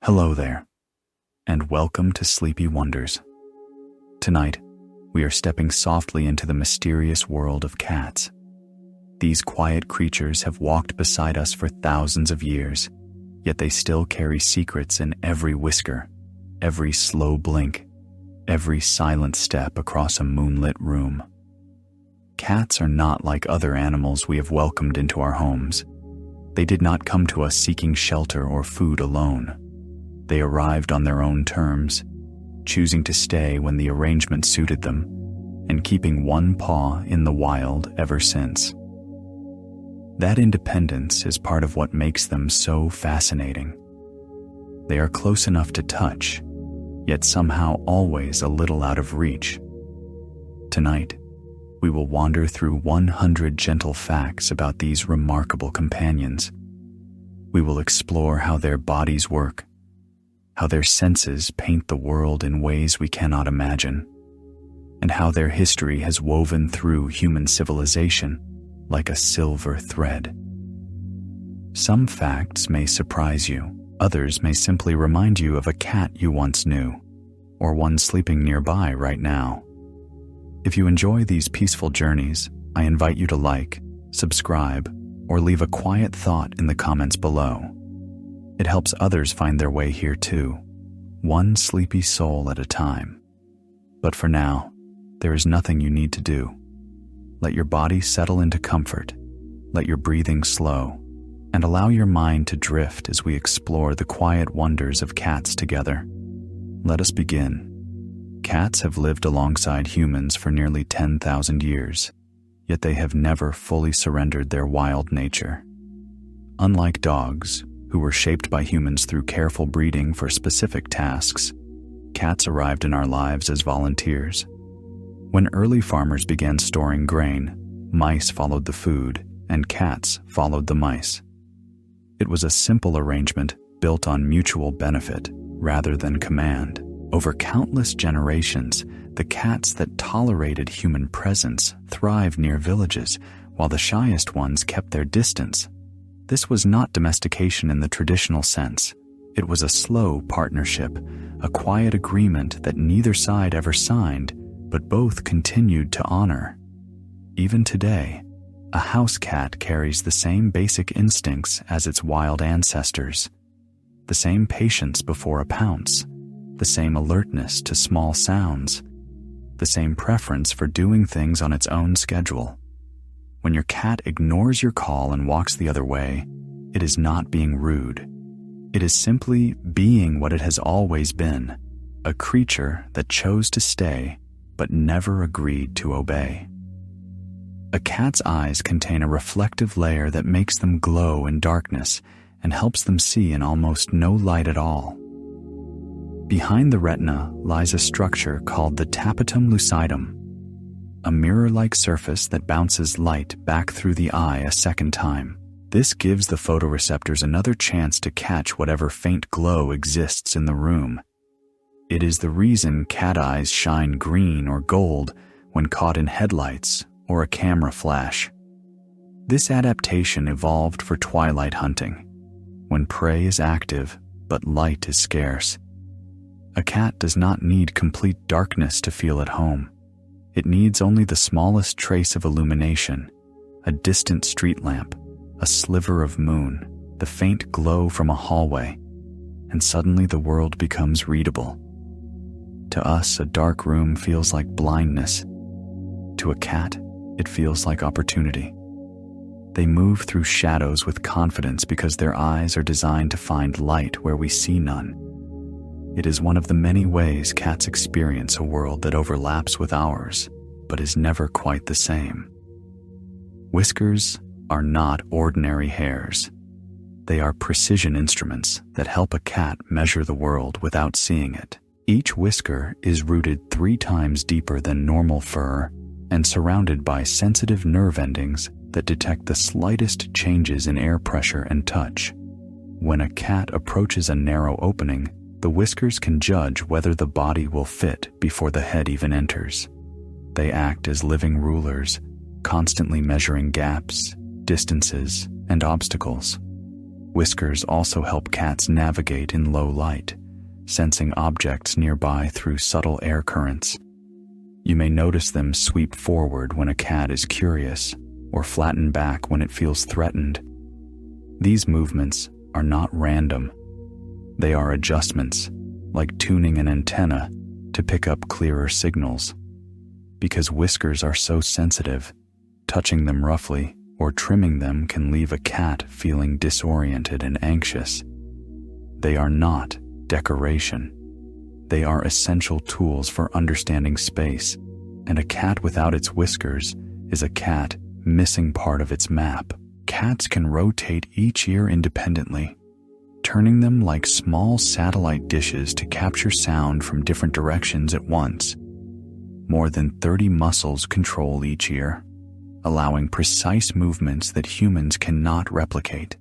Hello there, and welcome to Sleepy Wonders. Tonight, we are stepping softly into the mysterious world of cats. These quiet creatures have walked beside us for thousands of years, yet they still carry secrets in every whisker, every slow blink, every silent step across a moonlit room. Cats are not like other animals we have welcomed into our homes. They did not come to us seeking shelter or food alone. They arrived on their own terms, choosing to stay when the arrangement suited them, and keeping one paw in the wild ever since. That independence is part of what makes them so fascinating. They are close enough to touch, yet somehow always a little out of reach. Tonight, we will wander through 100 gentle facts about these remarkable companions. We will explore how their bodies work, how their senses paint the world in ways we cannot imagine, and how their history has woven through human civilization like a silver thread. Some facts may surprise you, others may simply remind you of a cat you once knew, or one sleeping nearby right now. If you enjoy these peaceful journeys, I invite you to like, subscribe, or leave a quiet thought in the comments below. It helps others find their way here too, one sleepy soul at a time. But for now, there is nothing you need to do. Let your body settle into comfort, let your breathing slow, and allow your mind to drift as we explore the quiet wonders of cats together. Let us begin. Cats have lived alongside humans for nearly 10,000 years, yet they have never fully surrendered their wild nature. Unlike dogs, who were shaped by humans through careful breeding for specific tasks, cats arrived in our lives as volunteers. When early farmers began storing grain, mice followed the food, and cats followed the mice. It was a simple arrangement built on mutual benefit rather than command. Over countless generations, the cats that tolerated human presence thrived near villages, while the shyest ones kept their distance. This was not domestication in the traditional sense. It was a slow partnership, a quiet agreement that neither side ever signed, but both continued to honor. Even today, a house cat carries the same basic instincts as its wild ancestors. The same patience before a pounce, the same alertness to small sounds, the same preference for doing things on its own schedule. When your cat ignores your call and walks the other way, it is not being rude. It is simply being what it has always been, a creature that chose to stay but never agreed to obey. A cat's eyes contain a reflective layer that makes them glow in darkness and helps them see in almost no light at all. Behind the retina lies a structure called the tapetum lucidum, a mirror-like surface that bounces light back through the eye a second time. This gives the photoreceptors another chance to catch whatever faint glow exists in the room. It is the reason cat eyes shine green or gold when caught in headlights or a camera flash. This adaptation evolved for twilight hunting, when prey is active but light is scarce. A cat does not need complete darkness to feel at home. It needs only the smallest trace of illumination, a distant street lamp, a sliver of moon, the faint glow from a hallway, and suddenly the world becomes readable. To us, a dark room feels like blindness. To a cat, it feels like opportunity. They move through shadows with confidence because their eyes are designed to find light where we see none. It is one of the many ways cats experience a world that overlaps with ours, but is never quite the same. Whiskers are not ordinary hairs. They are precision instruments that help a cat measure the world without seeing it. Each whisker is rooted 3 times deeper than normal fur and surrounded by sensitive nerve endings that detect the slightest changes in air pressure and touch. When a cat approaches a narrow opening, the whiskers can judge whether the body will fit before the head even enters. They act as living rulers, constantly measuring gaps, distances, and obstacles. Whiskers also help cats navigate in low light, sensing objects nearby through subtle air currents. You may notice them sweep forward when a cat is curious, or flatten back when it feels threatened. These movements are not random. They are adjustments, like tuning an antenna to pick up clearer signals. Because whiskers are so sensitive, touching them roughly or trimming them can leave a cat feeling disoriented and anxious. They are not decoration. They are essential tools for understanding space, and a cat without its whiskers is a cat missing part of its map. Cats can rotate each ear independently, turning them like small satellite dishes to capture sound from different directions at once. More than 30 muscles control each ear, allowing precise movements that humans cannot replicate.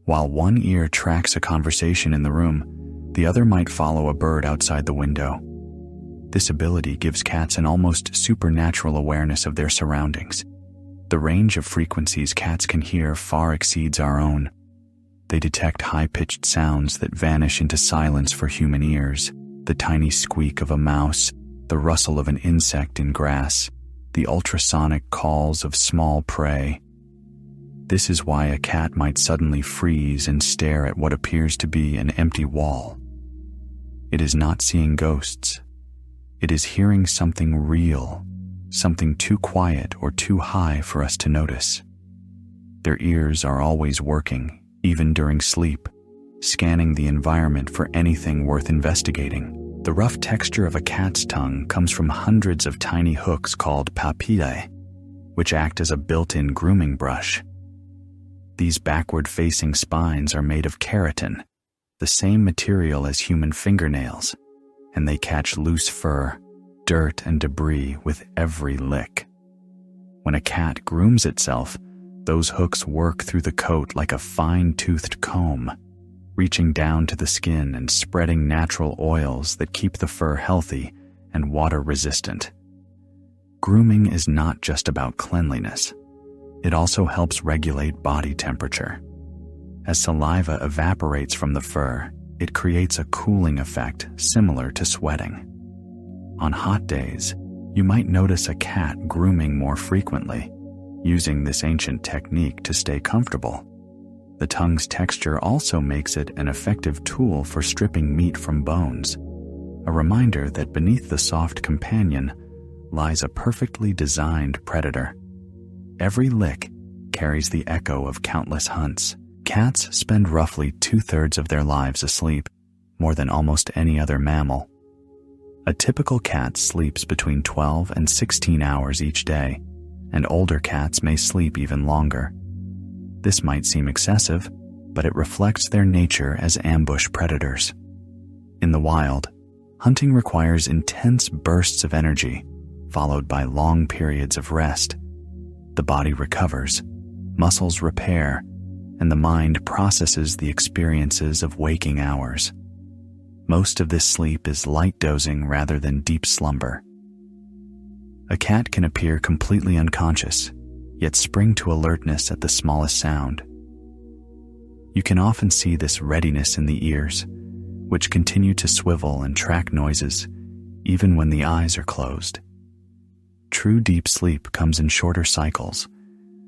While one ear tracks a conversation in the room, the other might follow a bird outside the window. This ability gives cats an almost supernatural awareness of their surroundings. The range of frequencies cats can hear far exceeds our own. They detect high-pitched sounds that vanish into silence for human ears, the tiny squeak of a mouse, the rustle of an insect in grass, the ultrasonic calls of small prey. This is why a cat might suddenly freeze and stare at what appears to be an empty wall. It is not seeing ghosts. It is hearing something real, something too quiet or too high for us to notice. Their ears are always working, even during sleep, scanning the environment for anything worth investigating. The rough texture of a cat's tongue comes from hundreds of tiny hooks called papillae, which act as a built-in grooming brush. These backward-facing spines are made of keratin, the same material as human fingernails, and they catch loose fur, dirt, and debris with every lick. When a cat grooms itself, those hooks work through the coat like a fine-toothed comb, reaching down to the skin and spreading natural oils that keep the fur healthy and water-resistant. Grooming is not just about cleanliness. It also helps regulate body temperature. As saliva evaporates from the fur, it creates a cooling effect similar to sweating. On hot days, you might notice a cat grooming more frequently, using this ancient technique to stay comfortable. The tongue's texture also makes it an effective tool for stripping meat from bones, a reminder that beneath the soft companion lies a perfectly designed predator. Every lick carries the echo of countless hunts. Cats spend roughly 2/3 of their lives asleep, more than almost any other mammal. A typical cat sleeps between 12 and 16 hours each day, and older cats may sleep even longer. This might seem excessive, but it reflects their nature as ambush predators. In the wild, hunting requires intense bursts of energy, followed by long periods of rest. The body recovers, muscles repair, and the mind processes the experiences of waking hours. Most of this sleep is light dozing rather than deep slumber. A cat can appear completely unconscious, yet spring to alertness at the smallest sound. You can often see this readiness in the ears, which continue to swivel and track noises, even when the eyes are closed. True deep sleep comes in shorter cycles,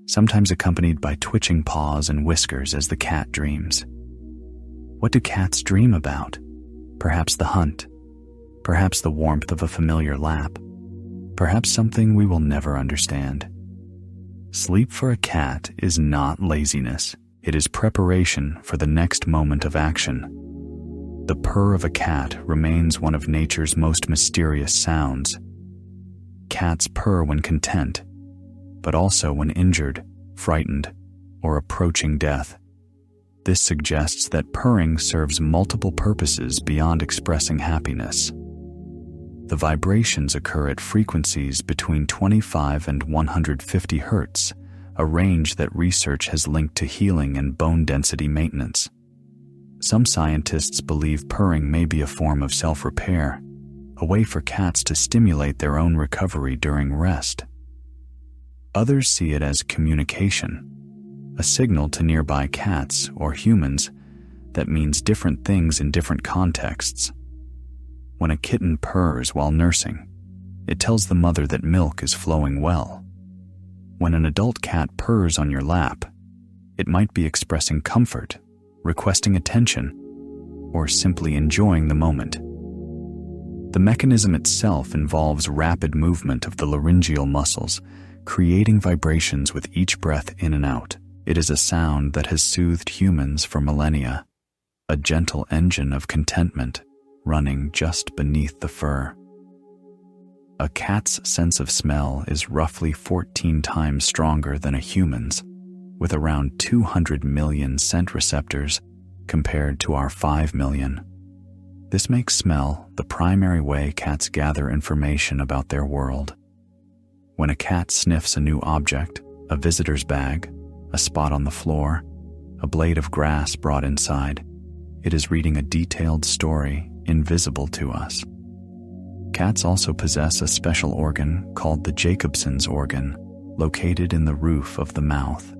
sometimes accompanied by twitching paws and whiskers as the cat dreams. What do cats dream about? Perhaps the hunt, perhaps the warmth of a familiar lap, perhaps something we will never understand. Sleep for a cat is not laziness. It is preparation for the next moment of action. The purr of a cat remains one of nature's most mysterious sounds. Cats purr when content, but also when injured, frightened, or approaching death. This suggests that purring serves multiple purposes beyond expressing happiness. The vibrations occur at frequencies between 25 and 150 Hz, a range that research has linked to healing and bone density maintenance. Some scientists believe purring may be a form of self-repair, a way for cats to stimulate their own recovery during rest. Others see it as communication, a signal to nearby cats or humans that means different things in different contexts. When a kitten purrs while nursing, it tells the mother that milk is flowing well. When an adult cat purrs on your lap, it might be expressing comfort, requesting attention, or simply enjoying the moment. The mechanism itself involves rapid movement of the laryngeal muscles, creating vibrations with each breath in and out. It is a sound that has soothed humans for millennia, a gentle engine of contentment running just beneath the fur. A cat's sense of smell is roughly 14 times stronger than a human's, with around 200 million scent receptors compared to our 5 million. This makes smell the primary way cats gather information about their world. When a cat sniffs a new object, a visitor's bag, a spot on the floor, a blade of grass brought inside, it is reading a detailed story invisible to us. Cats also possess a special organ called the Jacobson's organ, located in the roof of the mouth.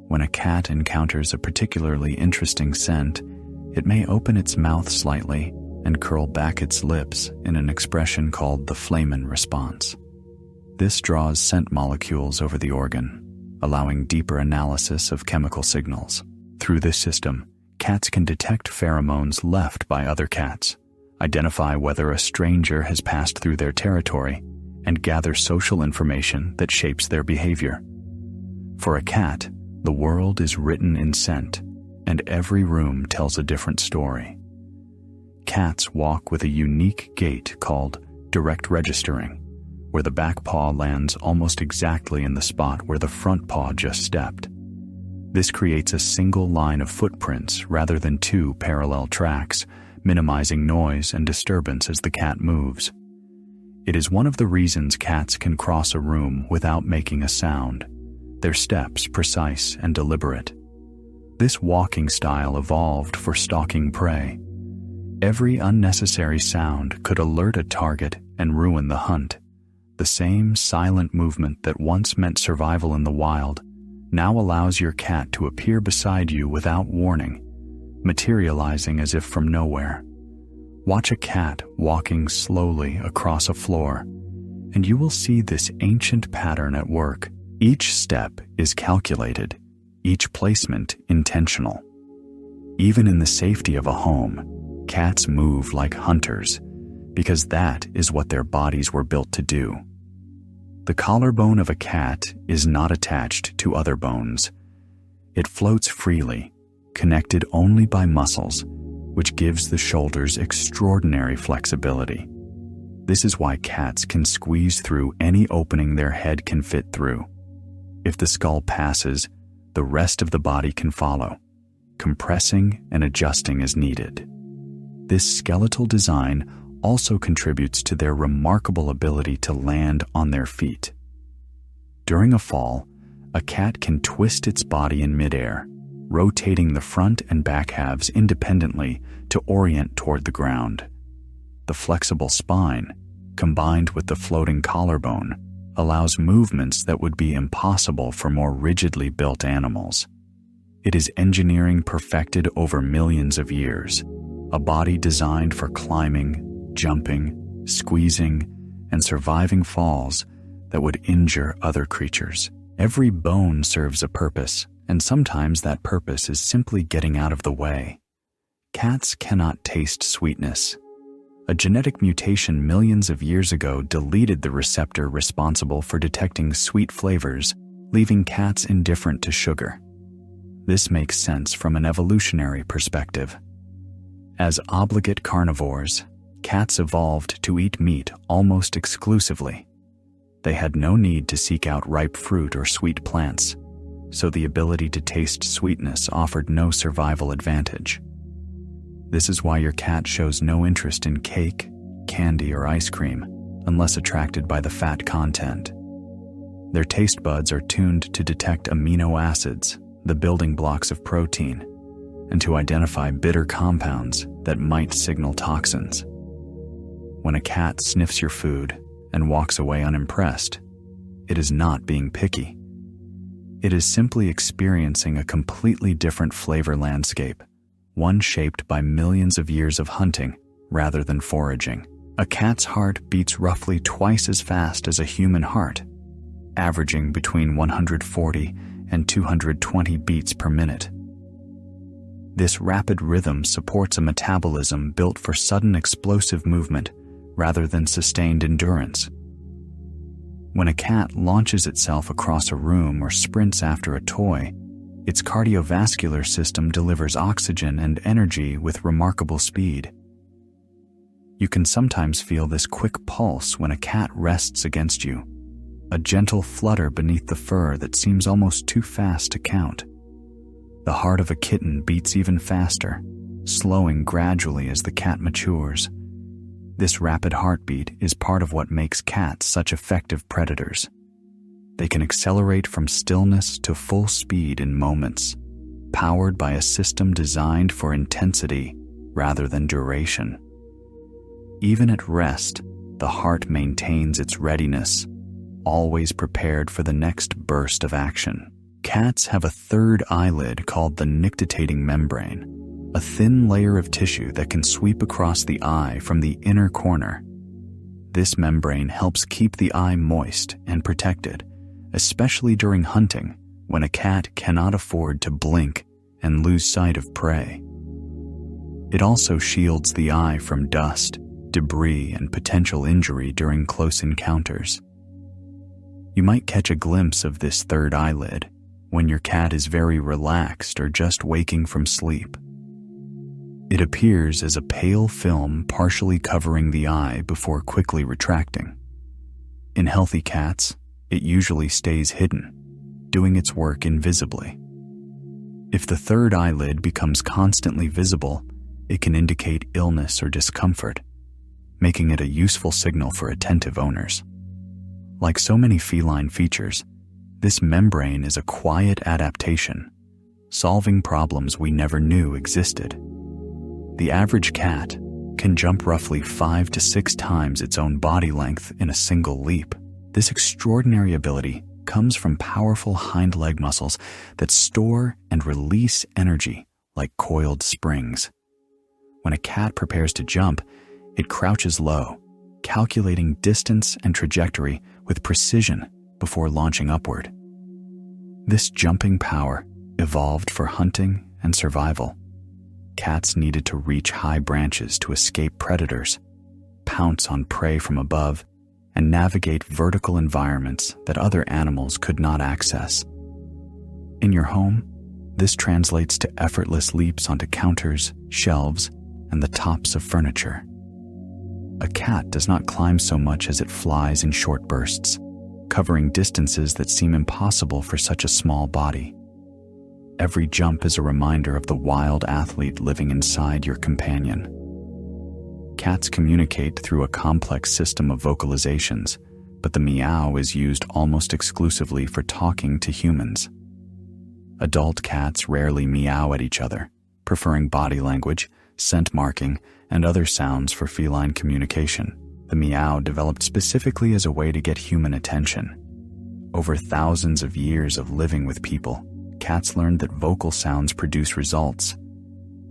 When a cat encounters a particularly interesting scent, it may open its mouth slightly and curl back its lips in an expression called the flehmen response. This draws scent molecules over the organ, allowing deeper analysis of chemical signals. Through this system, cats can detect pheromones left by other cats, identify whether a stranger has passed through their territory, and gather social information that shapes their behavior. For a cat, the world is written in scent, and every room tells a different story. Cats walk with a unique gait called direct registering, where the back paw lands almost exactly in the spot where the front paw just stepped. This creates a single line of footprints rather than two parallel tracks, minimizing noise and disturbance as the cat moves. It is one of the reasons cats can cross a room without making a sound, their steps precise and deliberate. This walking style evolved for stalking prey. Every unnecessary sound could alert a target and ruin the hunt. The same silent movement that once meant survival in the wild now allows your cat to appear beside you without warning, materializing as if from nowhere. Watch a cat walking slowly across a floor, and you will see this ancient pattern at work. Each step is calculated, each placement intentional. Even in the safety of a home, cats move like hunters, because that is what their bodies were built to do. The collarbone of a cat is not attached to other bones. It floats freely, connected only by muscles, which gives the shoulders extraordinary flexibility. This is why cats can squeeze through any opening their head can fit through. If the skull passes, the rest of the body can follow, compressing and adjusting as needed. This skeletal design also contributes to their remarkable ability to land on their feet. During a fall, a cat can twist its body in midair, rotating the front and back halves independently to orient toward the ground. The flexible spine, combined with the floating collarbone, allows movements that would be impossible for more rigidly built animals. It is engineering perfected over millions of years, a body designed for climbing, jumping, squeezing, and surviving falls that would injure other creatures. Every bone serves a purpose, and sometimes that purpose is simply getting out of the way. Cats cannot taste sweetness. A genetic mutation millions of years ago deleted the receptor responsible for detecting sweet flavors, leaving cats indifferent to sugar. This makes sense from an evolutionary perspective. As obligate carnivores, cats evolved to eat meat almost exclusively. They had no need to seek out ripe fruit or sweet plants, so the ability to taste sweetness offered no survival advantage. This is why your cat shows no interest in cake, candy, or ice cream unless attracted by the fat content. Their taste buds are tuned to detect amino acids, the building blocks of protein, and to identify bitter compounds that might signal toxins. When a cat sniffs your food and walks away unimpressed, it is not being picky. It is simply experiencing a completely different flavor landscape, one shaped by millions of years of hunting rather than foraging. A cat's heart beats roughly twice as fast as a human heart, averaging between 140 and 220 beats per minute. This rapid rhythm supports a metabolism built for sudden explosive movement rather than sustained endurance. When a cat launches itself across a room or sprints after a toy, its cardiovascular system delivers oxygen and energy with remarkable speed. You can sometimes feel this quick pulse when a cat rests against you, a gentle flutter beneath the fur that seems almost too fast to count. The heart of a kitten beats even faster, slowing gradually as the cat matures. This rapid heartbeat is part of what makes cats such effective predators. They can accelerate from stillness to full speed in moments, powered by a system designed for intensity rather than duration. Even at rest, the heart maintains its readiness, always prepared for the next burst of action. Cats have a third eyelid called the nictitating membrane, a thin layer of tissue that can sweep across the eye from the inner corner. This membrane helps keep the eye moist and protected, especially during hunting when a cat cannot afford to blink and lose sight of prey. It also shields the eye from dust, debris, and potential injury during close encounters. You might catch a glimpse of this third eyelid when your cat is very relaxed or just waking from sleep. It appears as a pale film partially covering the eye before quickly retracting. In healthy cats, it usually stays hidden, doing its work invisibly. If the third eyelid becomes constantly visible, it can indicate illness or discomfort, making it a useful signal for attentive owners. Like so many feline features, this membrane is a quiet adaptation, solving problems we never knew existed. The average cat can jump roughly 5 to 6 times its own body length in a single leap. This extraordinary ability comes from powerful hind leg muscles that store and release energy like coiled springs. When a cat prepares to jump, it crouches low, calculating distance and trajectory with precision before launching upward. This jumping power evolved for hunting and survival. Cats needed to reach high branches to escape predators, pounce on prey from above, and navigate vertical environments that other animals could not access. In your home, this translates to effortless leaps onto counters, shelves, and the tops of furniture. A cat does not climb so much as it flies in short bursts, covering distances that seem impossible for such a small body. Every jump is a reminder of the wild athlete living inside your companion. Cats communicate through a complex system of vocalizations, but the meow is used almost exclusively for talking to humans. Adult cats rarely meow at each other, preferring body language, scent marking, and other sounds for feline communication. The meow developed specifically as a way to get human attention. Over thousands of years of living with people, cats learned that vocal sounds produce results.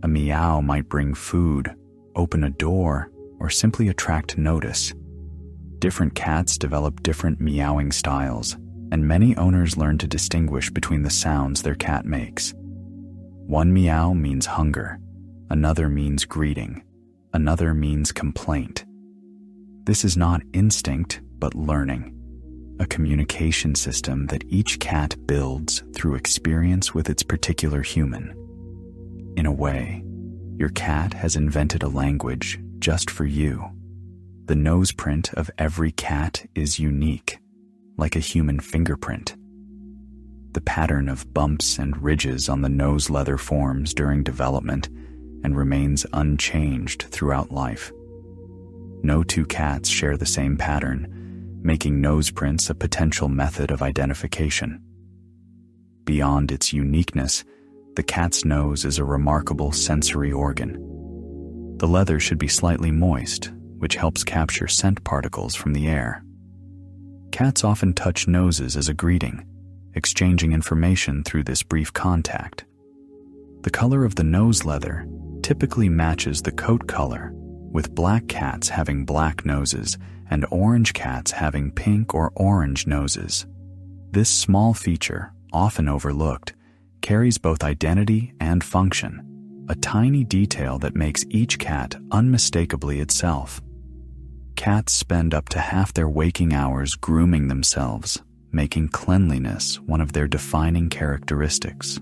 A meow might bring food, open a door, or simply attract notice. Different cats develop different meowing styles, and many owners learn to distinguish between the sounds their cat makes. One meow means hunger, another means greeting, another means complaint. This is not instinct, but learning, a communication system that each cat builds through experience with its particular human. In a way, your cat has invented a language just for you. The nose print of every cat is unique, like a human fingerprint. The pattern of bumps and ridges on the nose leather forms during development and remains unchanged throughout life. No two cats share the same pattern, making nose prints a potential method of identification. Beyond its uniqueness, the cat's nose is a remarkable sensory organ. The leather should be slightly moist, which helps capture scent particles from the air. Cats often touch noses as a greeting, exchanging information through this brief contact. The color of the nose leather typically matches the coat color, with black cats having black noses and orange cats having pink or orange noses. This small feature, often overlooked, carries both identity and function, a tiny detail that makes each cat unmistakably itself. Cats spend up to half their waking hours grooming themselves, making cleanliness one of their defining characteristics.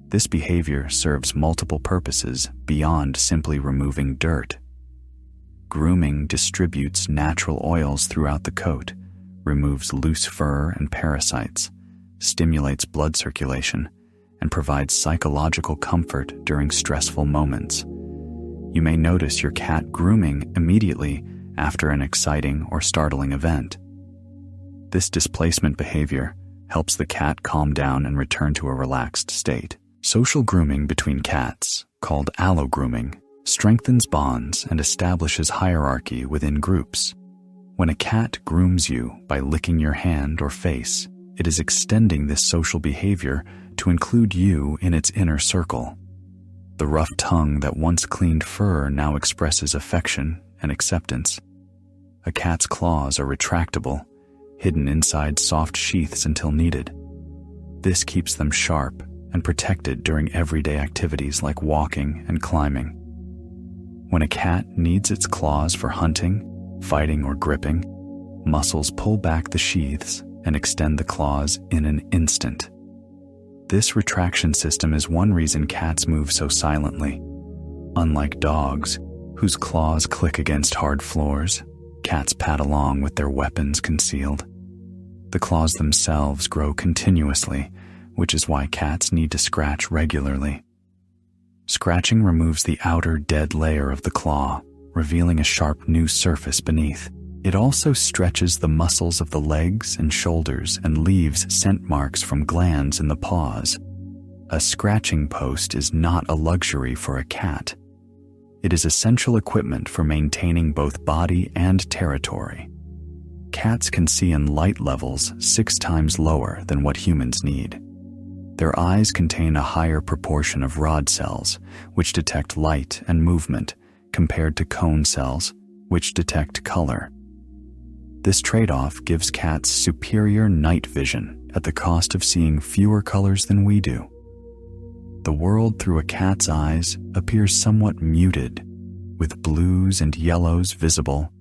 This behavior serves multiple purposes beyond simply removing dirt. Grooming distributes natural oils throughout the coat, removes loose fur and parasites, stimulates blood circulation, and provides psychological comfort during stressful moments. You may notice your cat grooming immediately after an exciting or startling event. This displacement behavior helps the cat calm down and return to a relaxed state. Social grooming between cats, called allo-grooming, strengthens bonds and establishes hierarchy within groups. When a cat grooms you by licking your hand or face, it is extending this social behavior to include you in its inner circle. The rough tongue that once cleaned fur now expresses affection and acceptance. A cat's claws are retractable, hidden inside soft sheaths until needed. This keeps them sharp and protected during everyday activities like walking and climbing. When a cat needs its claws for hunting, fighting, or gripping, muscles pull back the sheaths and extend the claws in an instant. This retraction system is one reason cats move so silently. Unlike dogs, whose claws click against hard floors, cats pad along with their weapons concealed. The claws themselves grow continuously, which is why cats need to scratch regularly. Scratching removes the outer dead layer of the claw, revealing a sharp new surface beneath. It also stretches the muscles of the legs and shoulders and leaves scent marks from glands in the paws. A scratching post is not a luxury for a cat. It is essential equipment for maintaining both body and territory. Cats can see in light levels 6 times lower than what humans need. Their eyes contain a higher proportion of rod cells, which detect light and movement, compared to cone cells, which detect color. This trade-off gives cats superior night vision at the cost of seeing fewer colors than we do. The world through a cat's eyes appears somewhat muted, with blues and yellows visible,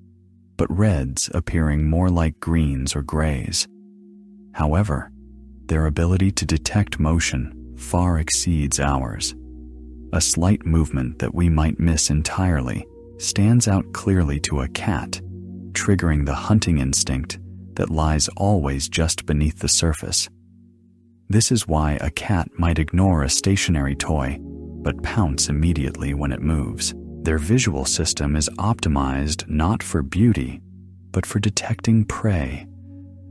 but reds appearing more like greens or grays. However, their ability to detect motion far exceeds ours. A slight movement that we might miss entirely stands out clearly to a cat, triggering the hunting instinct that lies always just beneath the surface. This is why a cat might ignore a stationary toy, but pounce immediately when it moves. Their visual system is optimized not for beauty, but for detecting prey,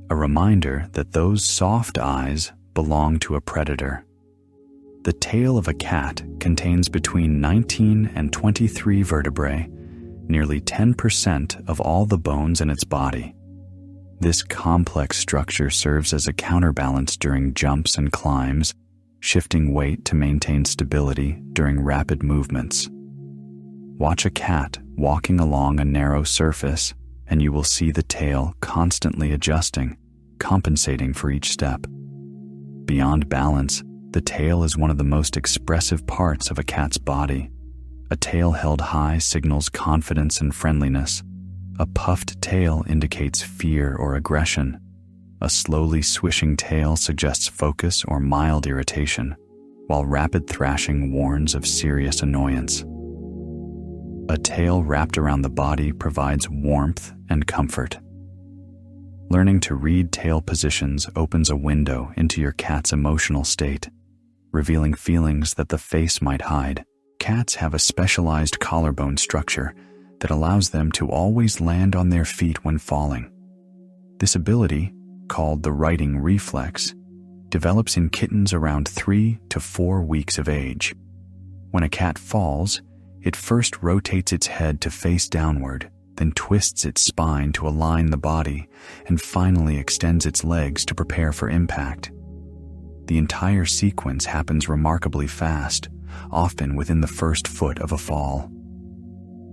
a reminder that those soft eyes belong to a predator. The tail of a cat contains between 19 and 23 vertebrae, nearly 10% of all the bones in its body. This complex structure serves as a counterbalance during jumps and climbs, shifting weight to maintain stability during rapid movements. Watch a cat walking along a narrow surface, and you will see the tail constantly adjusting, compensating for each step. Beyond balance, the tail is one of the most expressive parts of a cat's body. A tail held high signals confidence and friendliness. A puffed tail indicates fear or aggression. A slowly swishing tail suggests focus or mild irritation, while rapid thrashing warns of serious annoyance. A tail wrapped around the body provides warmth and comfort. Learning to read tail positions opens a window into your cat's emotional state, revealing feelings that the face might hide. Cats have a specialized collarbone structure that allows them to always land on their feet when falling. This ability, called the righting reflex, develops in kittens around 3 to 4 weeks of age. When a cat falls, it first rotates its head to face downward, then twists its spine to align the body, and finally extends its legs to prepare for impact. The entire sequence happens remarkably fast, often within the first foot of a fall.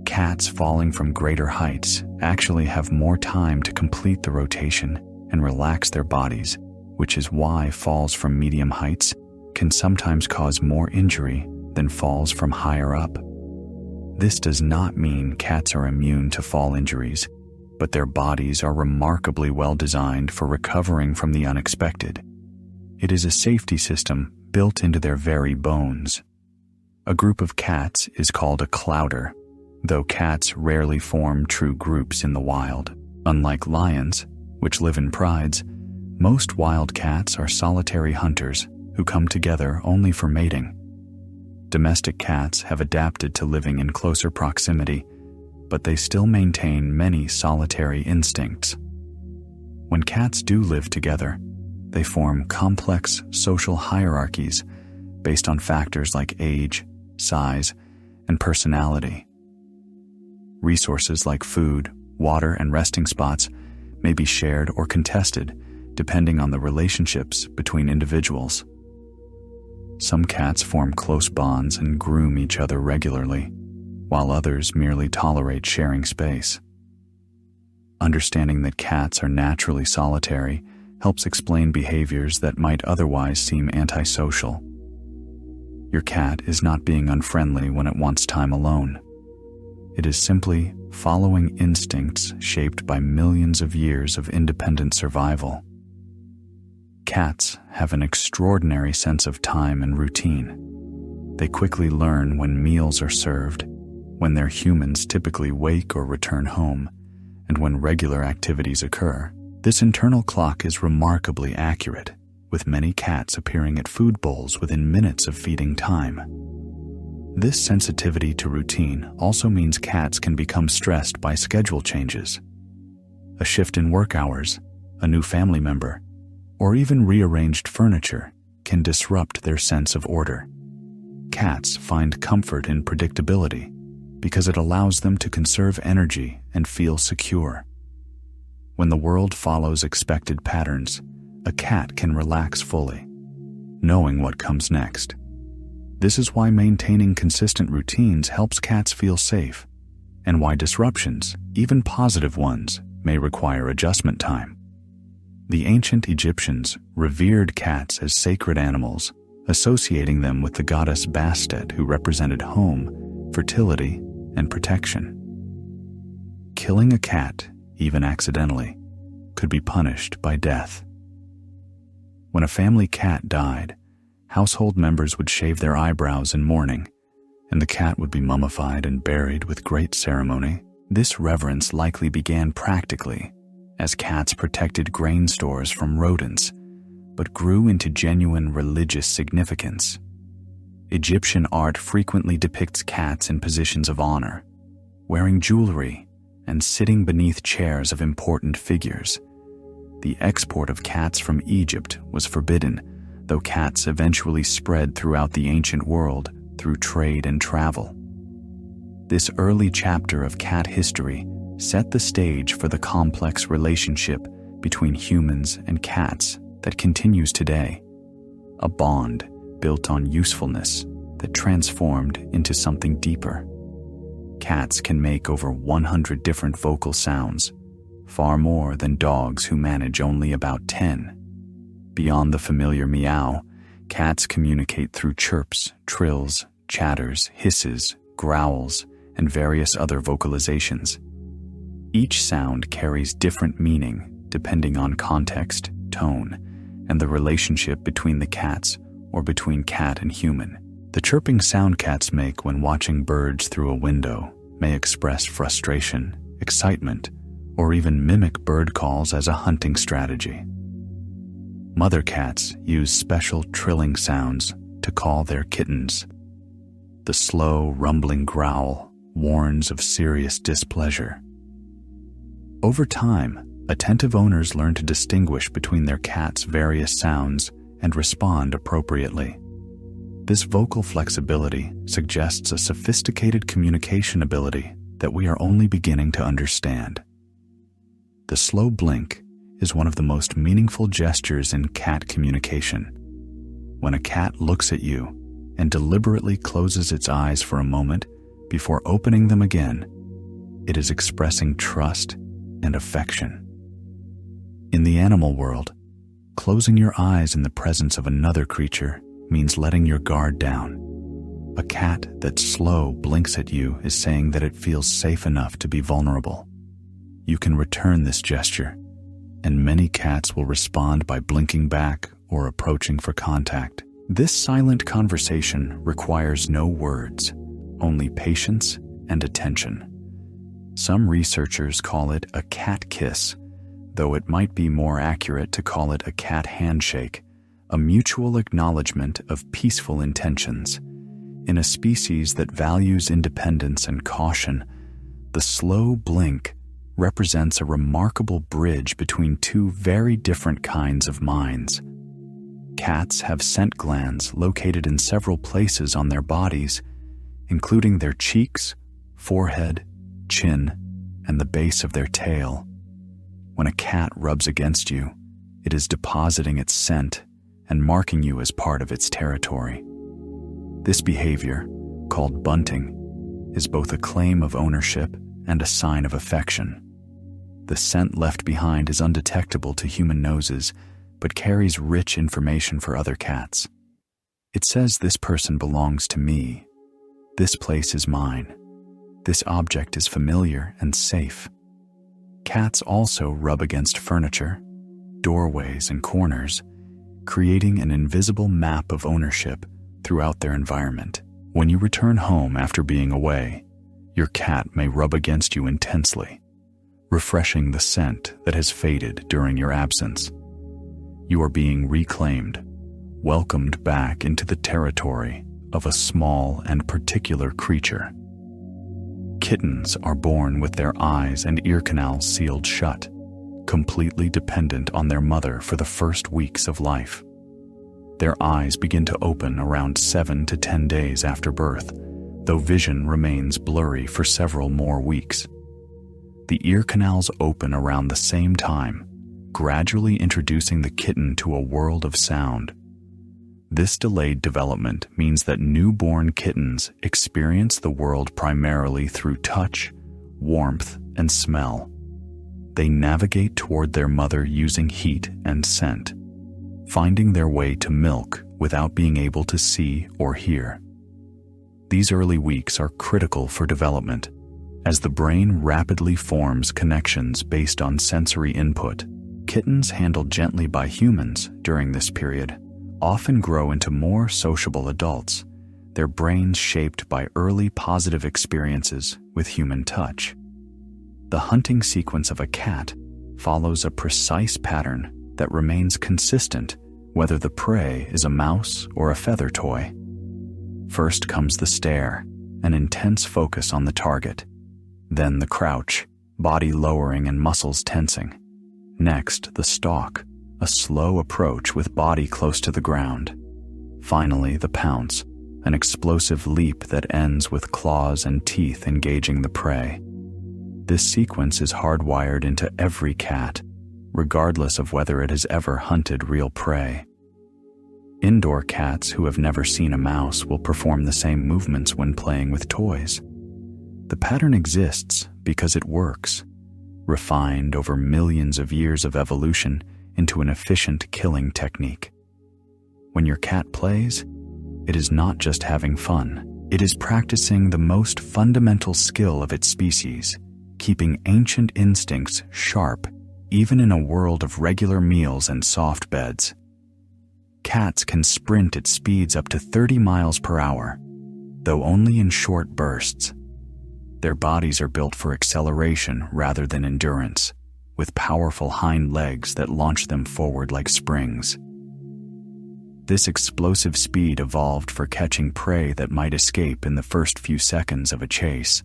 Cats falling from greater heights actually have more time to complete the rotation and relax their bodies, which is why falls from medium heights can sometimes cause more injury than falls from higher up. This does not mean cats are immune to fall injuries, but their bodies are remarkably well designed for recovering from the unexpected. It is a safety system built into their very bones. A group of cats is called a clouder, though cats rarely form true groups in the wild. Unlike lions, which live in prides, most wild cats are solitary hunters who come together only for mating. Domestic cats have adapted to living in closer proximity, but they still maintain many solitary instincts. When cats do live together, they form complex social hierarchies based on factors like age, size, and personality. Resources like food, water, and resting spots may be shared or contested depending on the relationships between individuals. Some cats form close bonds and groom each other regularly, while others merely tolerate sharing space. Understanding that cats are naturally solitary helps explain behaviors that might otherwise seem antisocial. Your cat is not being unfriendly when it wants time alone. It is simply following instincts shaped by millions of years of independent survival. Cats have an extraordinary sense of time and routine. They quickly learn when meals are served, when their humans typically wake or return home, and when regular activities occur. This internal clock is remarkably accurate, with many cats appearing at food bowls within minutes of feeding time. This sensitivity to routine also means cats can become stressed by schedule changes. A shift in work hours, a new family member, or even rearranged furniture can disrupt their sense of order. Cats find comfort in predictability because it allows them to conserve energy and feel secure. When the world follows expected patterns, a cat can relax fully, knowing what comes next. This is why maintaining consistent routines helps cats feel safe, and why disruptions, even positive ones, may require adjustment time. The ancient Egyptians revered cats as sacred animals, associating them with the goddess Bastet, who represented home, fertility, and protection. Killing a cat, even accidentally, could be punished by death. When a family cat died, household members would shave their eyebrows in mourning, and the cat would be mummified and buried with great ceremony. This reverence likely began practically, as cats protected grain stores from rodents, but grew into genuine religious significance. Egyptian art frequently depicts cats in positions of honor, wearing jewelry and sitting beneath chairs of important figures. The export of cats from Egypt was forbidden, though cats eventually spread throughout the ancient world through trade and travel. This early chapter of cat history set the stage for the complex relationship between humans and cats that continues today, a bond built on usefulness that transformed into something deeper. Cats can make over 100 different vocal sounds, far more than dogs who manage only about 10. Beyond the familiar meow, cats communicate through chirps, trills, chatters, hisses, growls, and various other vocalizations. Each sound carries different meaning depending on context, tone, and the relationship between the cats or between cat and human. The chirping sound cats make when watching birds through a window may express frustration, excitement, or even mimic bird calls as a hunting strategy. Mother cats use special trilling sounds to call their kittens. The slow, rumbling growl warns of serious displeasure. Over time, attentive owners learn to distinguish between their cat's various sounds and respond appropriately. This vocal flexibility suggests a sophisticated communication ability that we are only beginning to understand. The slow blink is one of the most meaningful gestures in cat communication. When a cat looks at you and deliberately closes its eyes for a moment before opening them again, it is expressing trust and affection. In the animal world, closing your eyes in the presence of another creature means letting your guard down. A cat that slow blinks at you is saying that it feels safe enough to be vulnerable. You can return this gesture, and many cats will respond by blinking back or approaching for contact. This silent conversation requires no words, only patience and attention. Some researchers call it a cat kiss, though it might be more accurate to call it a cat handshake, a mutual acknowledgement of peaceful intentions. In a species that values independence and caution, the slow blink represents a remarkable bridge between two very different kinds of minds. Cats have scent glands located in several places on their bodies, including their cheeks, forehead, chin, and the base of their tail. When a cat rubs against you, it is depositing its scent and marking you as part of its territory. This behavior, called bunting, is both a claim of ownership and a sign of affection. The scent left behind is undetectable to human noses, but carries rich information for other cats. It says this person belongs to me. This place is mine. This object is familiar and safe. Cats also rub against furniture, doorways, and corners, creating an invisible map of ownership throughout their environment. When you return home after being away, your cat may rub against you intensely, refreshing the scent that has faded during your absence. You are being reclaimed, welcomed back into the territory of a small and particular creature. Kittens are born with their eyes and ear canals sealed shut, completely dependent on their mother for the first weeks of life. Their eyes begin to open around 7 to 10 days after birth, though vision remains blurry for several more weeks. The ear canals open around the same time, gradually introducing the kitten to a world of sound. This delayed development means that newborn kittens experience the world primarily through touch, warmth, and smell. They navigate toward their mother using heat and scent, finding their way to milk without being able to see or hear. These early weeks are critical for development, as the brain rapidly forms connections based on sensory input. Kittens handled gently by humans during this period often grow into more sociable adults, their brains shaped by early positive experiences with human touch. The hunting sequence of a cat follows a precise pattern that remains consistent whether the prey is a mouse or a feather toy. First comes the stare, an intense focus on the target. Then the crouch, body lowering and muscles tensing. Next, the stalk, a slow approach with body close to the ground. Finally, the pounce, an explosive leap that ends with claws and teeth engaging the prey. This sequence is hardwired into every cat, regardless of whether it has ever hunted real prey. Indoor cats who have never seen a mouse will perform the same movements when playing with toys. The pattern exists because it works, refined over millions of years of evolution into an efficient killing technique. When your cat plays, it is not just having fun. It is practicing the most fundamental skill of its species, keeping ancient instincts sharp even in a world of regular meals and soft beds. Cats can sprint at speeds up to 30 miles per hour, though only in short bursts. Their bodies are built for acceleration rather than endurance, with powerful hind legs that launch them forward like springs. This explosive speed evolved for catching prey that might escape in the first few seconds of a chase.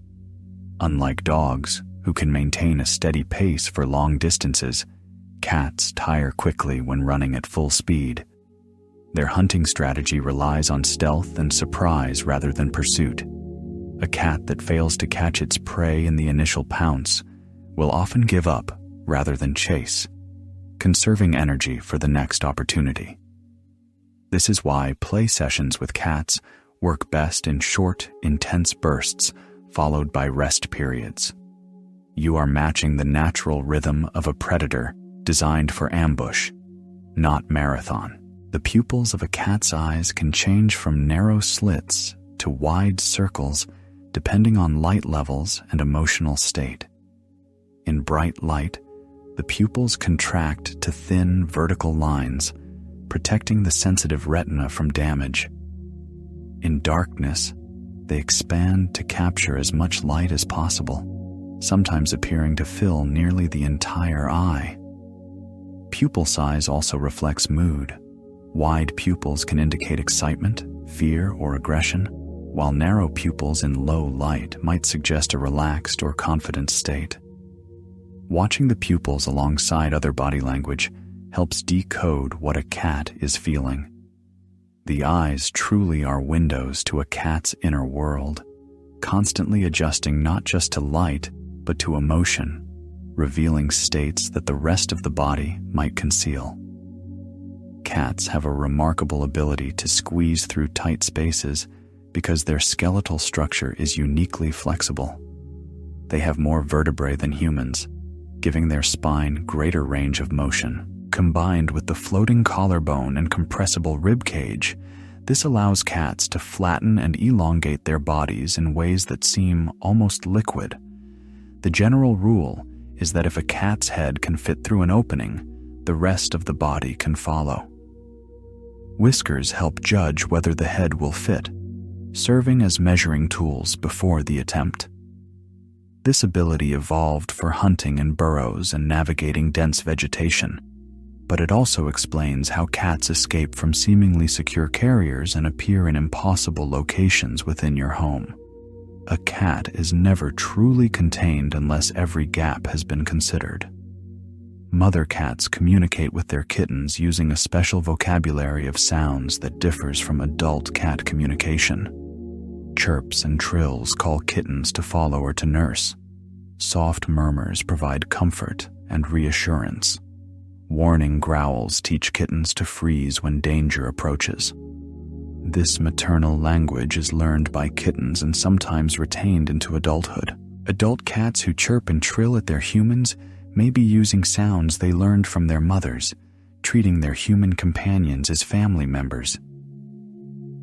Unlike dogs, who can maintain a steady pace for long distances, cats tire quickly when running at full speed. Their hunting strategy relies on stealth and surprise rather than pursuit. A cat that fails to catch its prey in the initial pounce will often give up rather than chase, conserving energy for the next opportunity. This is why play sessions with cats work best in short, intense bursts, followed by rest periods. You are matching the natural rhythm of a predator designed for ambush, not marathon. The pupils of a cat's eyes can change from narrow slits to wide circles depending on light levels and emotional state. In bright light, the pupils contract to thin vertical lines, protecting the sensitive retina from damage. In darkness, they expand to capture as much light as possible, sometimes appearing to fill nearly the entire eye. Pupil size also reflects mood. Wide pupils can indicate excitement, fear, or aggression, while narrow pupils in low light might suggest a relaxed or confident state. Watching the pupils alongside other body language helps decode what a cat is feeling. The eyes truly are windows to a cat's inner world, constantly adjusting not just to light, but to emotion, revealing states that the rest of the body might conceal. Cats have a remarkable ability to squeeze through tight spaces because their skeletal structure is uniquely flexible. They have more vertebrae than humans, giving their spine greater range of motion. Combined with the floating collarbone and compressible rib cage, this allows cats to flatten and elongate their bodies in ways that seem almost liquid. The general rule is that if a cat's head can fit through an opening, the rest of the body can follow. Whiskers help judge whether the head will fit, serving as measuring tools before the attempt. This ability evolved for hunting in burrows and navigating dense vegetation, but it also explains how cats escape from seemingly secure carriers and appear in impossible locations within your home. A cat is never truly contained unless every gap has been considered. Mother cats communicate with their kittens using a special vocabulary of sounds that differs from adult cat communication. Chirps and trills call kittens to follow or to nurse. Soft murmurs provide comfort and reassurance. Warning growls teach kittens to freeze when danger approaches. This maternal language is learned by kittens and sometimes retained into adulthood. Adult cats who chirp and trill at their humans may be using sounds they learned from their mothers, treating their human companions as family members.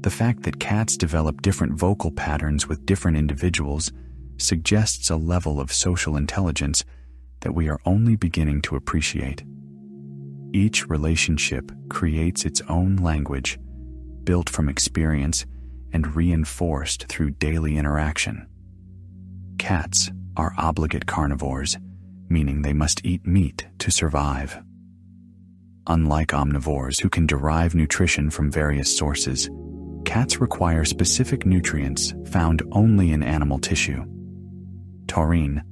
The fact that cats develop different vocal patterns with different individuals suggests a level of social intelligence that we are only beginning to appreciate. Each relationship creates its own language, built from experience and reinforced through daily interaction. Cats are obligate carnivores, meaning they must eat meat to survive. Unlike omnivores who can derive nutrition from various sources, cats require specific nutrients found only in animal tissue. Taurine,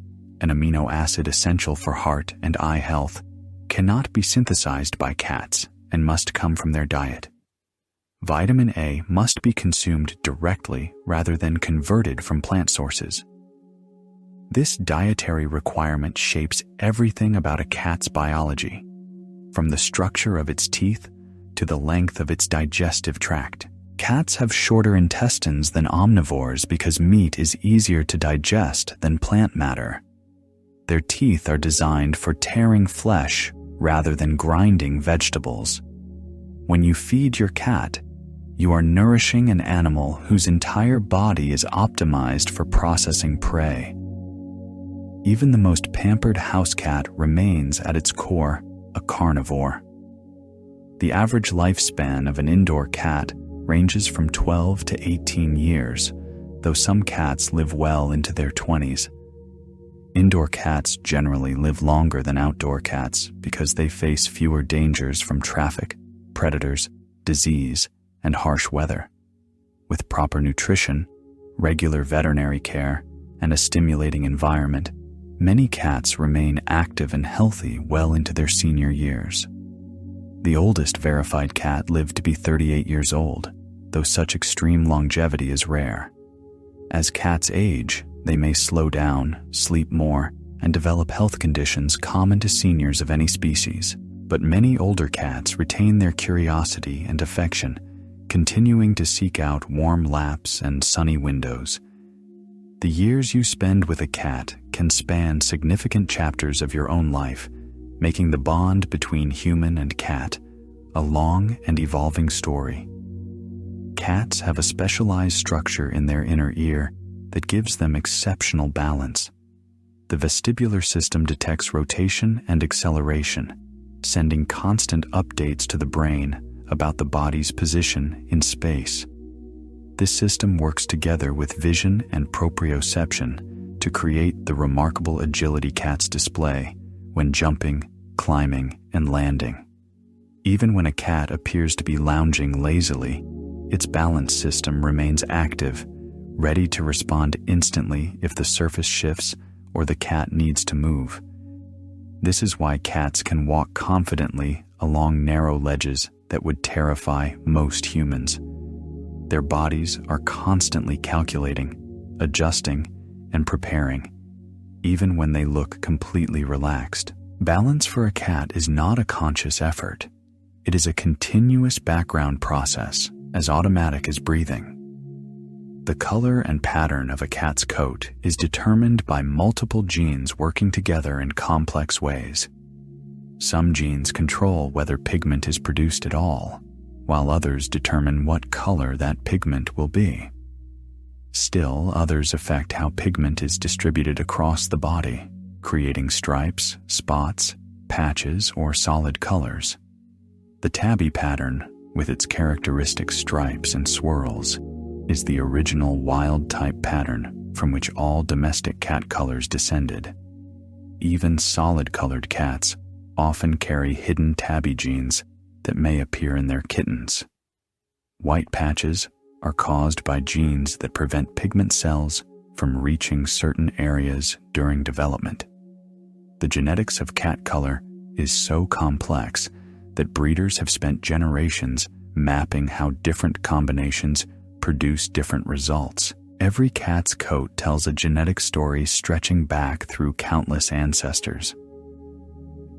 an amino acid essential for heart and eye health, cannot be synthesized by cats and must come from their diet. Vitamin A must be consumed directly rather than converted from plant sources. This dietary requirement shapes everything about a cat's biology, from the structure of its teeth to the length of its digestive tract. Cats have shorter intestines than omnivores because meat is easier to digest than plant matter. Their teeth are designed for tearing flesh rather than grinding vegetables. When you feed your cat, you are nourishing an animal whose entire body is optimized for processing prey. Even the most pampered house cat remains at its core a carnivore. The average lifespan of an indoor cat ranges from 12 to 18 years, though some cats live well into their 20s. Indoor cats generally live longer than outdoor cats because they face fewer dangers from traffic, predators, disease, and harsh weather. With proper nutrition, regular veterinary care, and a stimulating environment, many cats remain active and healthy well into their senior years. The oldest verified cat lived to be 38 years old, though such extreme longevity is rare. As cats age, they may slow down, sleep more, and develop health conditions common to seniors of any species. but many older cats retain their curiosity and affection, continuing to seek out warm laps and sunny windows. The years you spend with a cat can span significant chapters of your own life, making the bond between human and cat a long and evolving story. Cats have a specialized structure in their inner ear that gives them exceptional balance. The vestibular system detects rotation and acceleration, sending constant updates to the brain about the body's position in space. This system works together with vision and proprioception to create the remarkable agility cats display when jumping, climbing, and landing. Even when a cat appears to be lounging lazily, its balance system remains active, ready to respond instantly if the surface shifts or the cat needs to move. This is why cats can walk confidently along narrow ledges that would terrify most humans. Their bodies are constantly calculating, adjusting, and preparing, even when they look completely relaxed. Balance for a cat is not a conscious effort. It is a continuous background process, as automatic as breathing. The color and pattern of a cat's coat is determined by multiple genes working together in complex ways. Some genes control whether pigment is produced at all, while others determine what color that pigment will be. Still, others affect how pigment is distributed across the body, creating stripes, spots, patches, or solid colors. The tabby pattern, with its characteristic stripes and swirls, is the original wild-type pattern from which all domestic cat colors descended. Even solid-colored cats often carry hidden tabby genes that may appear in their kittens. White patches are caused by genes that prevent pigment cells from reaching certain areas during development. The genetics of cat color is so complex that breeders have spent generations mapping how different combinations produce different results. Every cat's coat tells a genetic story stretching back through countless ancestors.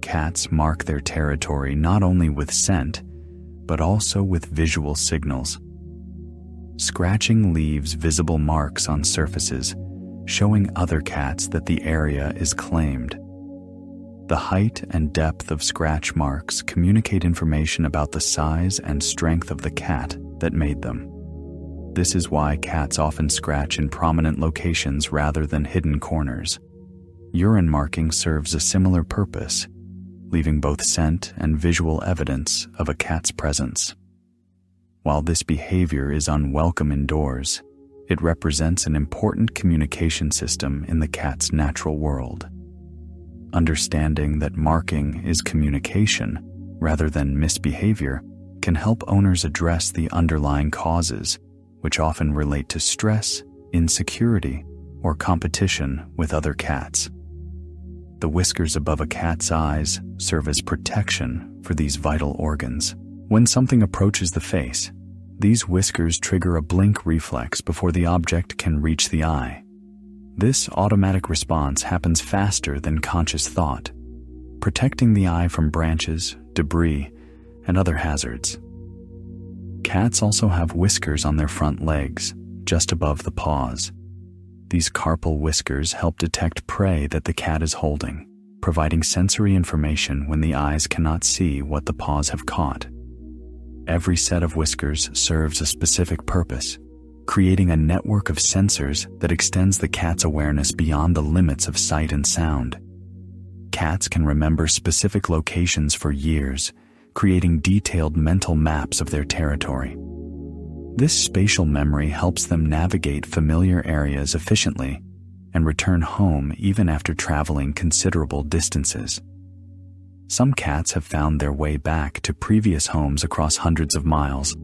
Cats mark their territory not only with scent, but also with visual signals. Scratching leaves visible marks on surfaces, showing other cats that the area is claimed. The height and depth of scratch marks communicate information about the size and strength of the cat that made them. This is why cats often scratch in prominent locations rather than hidden corners. Urine marking serves a similar purpose, leaving both scent and visual evidence of a cat's presence. While this behavior is unwelcome indoors, it represents an important communication system in the cat's natural world. Understanding that marking is communication rather than misbehavior can help owners address the underlying causes, which often relate to stress, insecurity, or competition with other cats. The whiskers above a cat's eyes serve as protection for these vital organs. When something approaches the face, these whiskers trigger a blink reflex before the object can reach the eye. This automatic response happens faster than conscious thought, protecting the eye from branches, debris, and other hazards. Cats also have whiskers on their front legs, just above the paws. These carpal whiskers help detect prey that the cat is holding, providing sensory information when the eyes cannot see what the paws have caught. Every set of whiskers serves a specific purpose, creating a network of sensors that extends the cat's awareness beyond the limits of sight and sound. Cats can remember specific locations for years, creating detailed mental maps of their territory. This spatial memory helps them navigate familiar areas efficiently and return home even after traveling considerable distances. Some cats have found their way back to previous homes across hundreds of miles,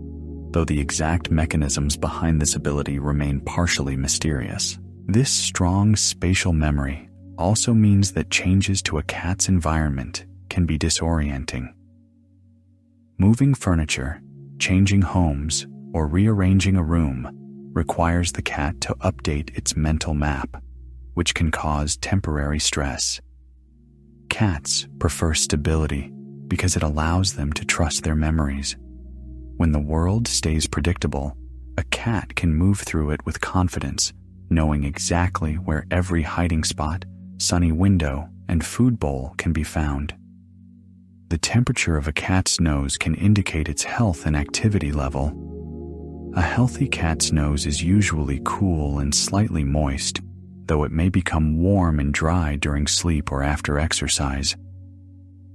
though the exact mechanisms behind this ability remain partially mysterious. This strong spatial memory also means that changes to a cat's environment can be disorienting. Moving furniture, changing homes, or rearranging a room requires the cat to update its mental map, which can cause temporary stress. Cats prefer stability, because it allows them to trust their memories. When the world stays predictable, a cat can move through it with confidence, knowing exactly where every hiding spot, sunny window, and food bowl can be found. The temperature of a cat's nose can indicate its health and activity level. A healthy cat's nose is usually cool and slightly moist, though it may become warm and dry during sleep or after exercise.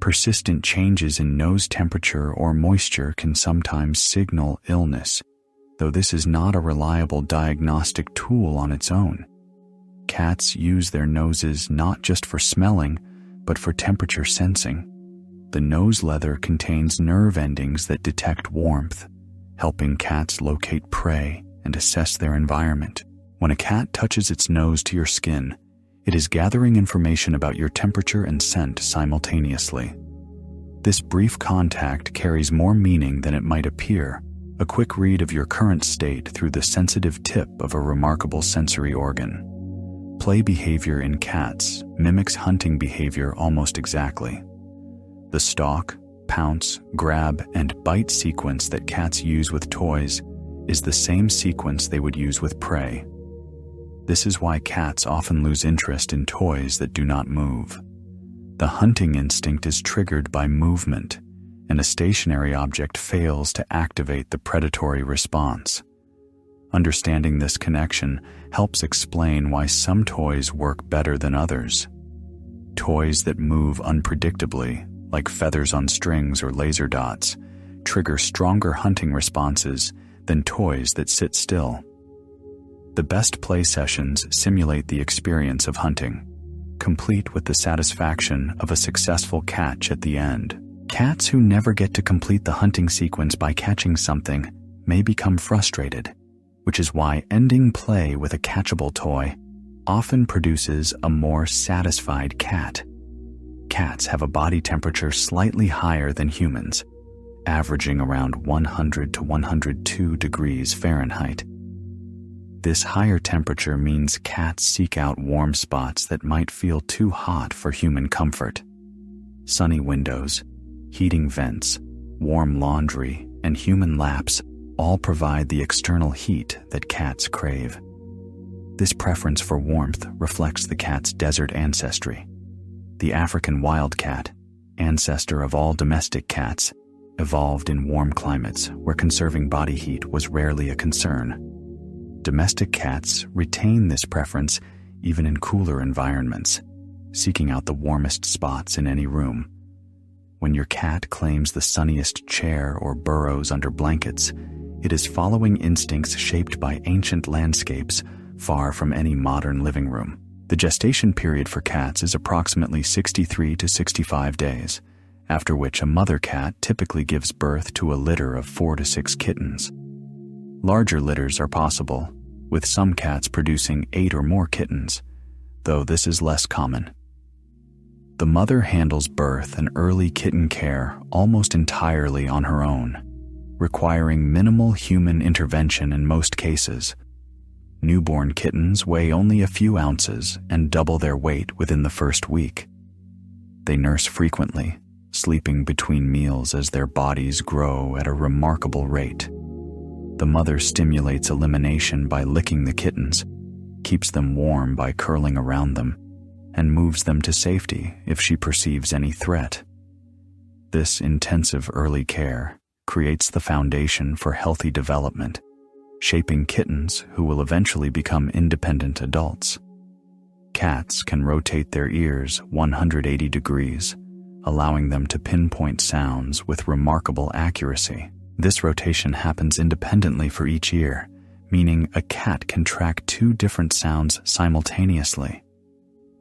Persistent changes in nose temperature or moisture can sometimes signal illness, though this is not a reliable diagnostic tool on its own. Cats use their noses not just for smelling, but for temperature sensing. The nose leather contains nerve endings that detect warmth, helping cats locate prey and assess their environment. When a cat touches its nose to your skin, it is gathering information about your temperature and scent simultaneously. This brief contact carries more meaning than it might appear, a quick read of your current state through the sensitive tip of a remarkable sensory organ. Play behavior in cats mimics hunting behavior almost exactly. The stalk, pounce, grab, and bite sequence that cats use with toys is the same sequence they would use with prey. This is why cats often lose interest in toys that do not move. The hunting instinct is triggered by movement, and a stationary object fails to activate the predatory response. Understanding this connection helps explain why some toys work better than others. Toys that move unpredictably, like feathers on strings or laser dots, trigger stronger hunting responses than toys that sit still. The best play sessions simulate the experience of hunting, complete with the satisfaction of a successful catch at the end. Cats who never get to complete the hunting sequence by catching something may become frustrated, which is why ending play with a catchable toy often produces a more satisfied cat. Cats have a body temperature slightly higher than humans, averaging around 100 to 102 degrees Fahrenheit. This higher temperature means cats seek out warm spots that might feel too hot for human comfort. Sunny windows, heating vents, warm laundry, and human laps all provide the external heat that cats crave. This preference for warmth reflects the cat's desert ancestry. The African wildcat, ancestor of all domestic cats, evolved in warm climates where conserving body heat was rarely a concern. Domestic cats retain this preference even in cooler environments, seeking out the warmest spots in any room. When your cat claims the sunniest chair or burrows under blankets, it is following instincts shaped by ancient landscapes far from any modern living room. The gestation period for cats is approximately 63 to 65 days, after which a mother cat typically gives birth to a litter of 4 to 6 kittens. Larger litters are possible, with some cats producing 8 or more kittens, though this is less common. The mother handles birth and early kitten care almost entirely on her own, requiring minimal human intervention in most cases. Newborn kittens weigh only a few ounces and double their weight within the first week. They nurse frequently, sleeping between meals as their bodies grow at a remarkable rate. The mother stimulates elimination by licking the kittens, keeps them warm by curling around them, and moves them to safety if she perceives any threat. This intensive early care creates the foundation for healthy development, shaping kittens who will eventually become independent adults. Cats can rotate their ears 180 degrees, allowing them to pinpoint sounds with remarkable accuracy. This rotation happens independently for each ear, meaning a cat can track 2 different sounds simultaneously.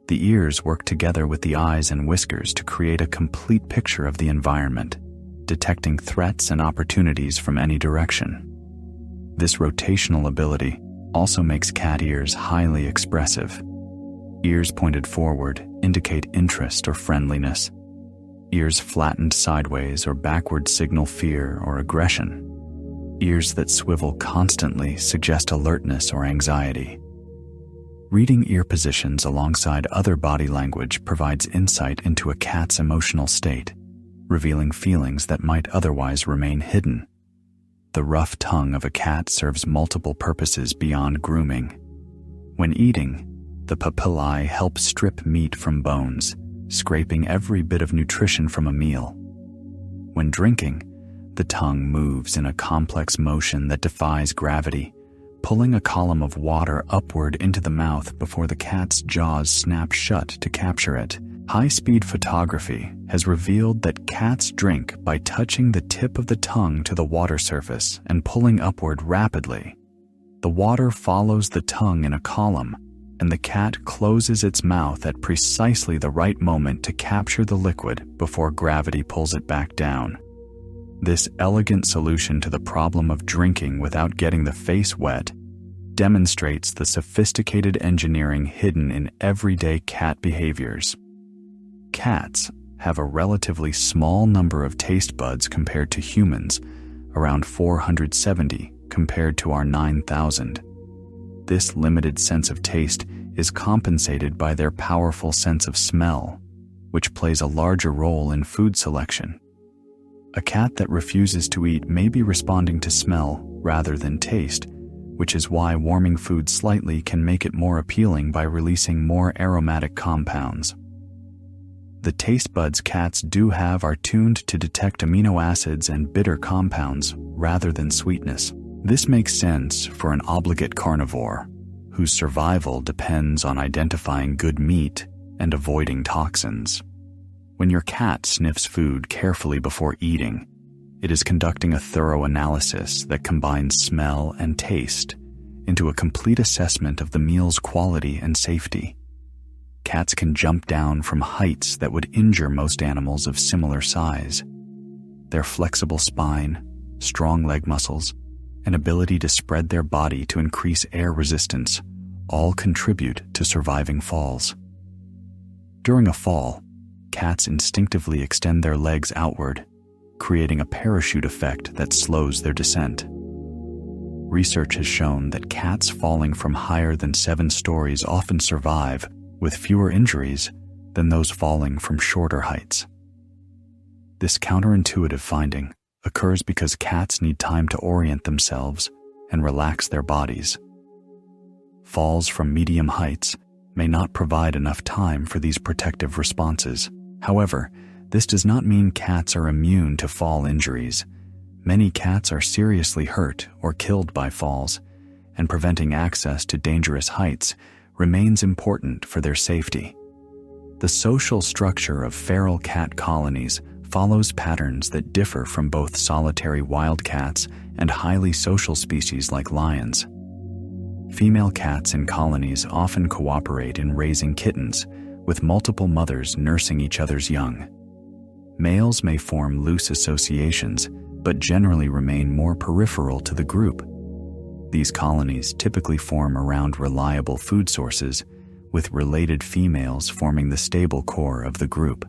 The ears work together with the eyes and whiskers to create a complete picture of the environment, detecting threats and opportunities from any direction. This rotational ability also makes cat ears highly expressive. Ears pointed forward indicate interest or friendliness. Ears flattened sideways or backward signal fear or aggression. Ears that swivel constantly suggest alertness or anxiety. Reading ear positions alongside other body language provides insight into a cat's emotional state. revealing feelings that might otherwise remain hidden. The rough tongue of a cat serves multiple purposes beyond grooming. When eating, the pupillae help strip meat from bones, scraping every bit of nutrition from a meal. When drinking, the tongue moves in a complex motion that defies gravity, pulling a column of water upward into the mouth before the cat's jaws snap shut to capture it. High-speed photography has revealed that cats drink by touching the tip of the tongue to the water surface and pulling upward rapidly. The water follows the tongue in a column, and the cat closes its mouth at precisely the right moment to capture the liquid before gravity pulls it back down. This elegant solution to the problem of drinking without getting the face wet demonstrates the sophisticated engineering hidden in everyday cat behaviors. Cats have a relatively small number of taste buds compared to humans, around 470 compared to our 9,000. This limited sense of taste is compensated by their powerful sense of smell, which plays a larger role in food selection. A cat that refuses to eat may be responding to smell rather than taste, which is why warming food slightly can make it more appealing by releasing more aromatic compounds. The taste buds cats do have are tuned to detect amino acids and bitter compounds rather than sweetness. This makes sense for an obligate carnivore, whose survival depends on identifying good meat and avoiding toxins. When your cat sniffs food carefully before eating, it is conducting a thorough analysis that combines smell and taste into a complete assessment of the meal's quality and safety. Cats can jump down from heights that would injure most animals of similar size. Their flexible spine, strong leg muscles, and ability to spread their body to increase air resistance all contribute to surviving falls. During a fall, cats instinctively extend their legs outward, creating a parachute effect that slows their descent. Research has shown that cats falling from higher than 7 stories often survive with fewer injuries than those falling from shorter heights. This counterintuitive finding occurs because cats need time to orient themselves and relax their bodies. Falls from medium heights may not provide enough time for these protective responses. However, this does not mean cats are immune to fall injuries. Many cats are seriously hurt or killed by falls, and preventing access to dangerous heights remains important for their safety. The social structure of feral cat colonies follows patterns that differ from both solitary wild cats and highly social species like lions. Female cats in colonies often cooperate in raising kittens, with multiple mothers nursing each other's young. Males may form loose associations, but generally remain more peripheral to the group. These colonies typically form around reliable food sources, with related females forming the stable core of the group.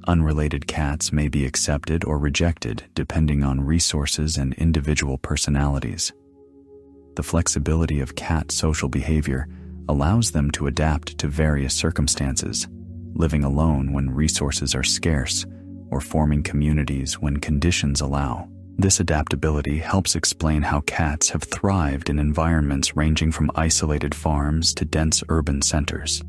Unrelated cats may be accepted or rejected depending on resources and individual personalities. The flexibility of cat social behavior allows them to adapt to various circumstances, living alone when resources are scarce or forming communities when conditions allow. This adaptability helps explain how cats have thrived in environments ranging from isolated farms to dense urban centers.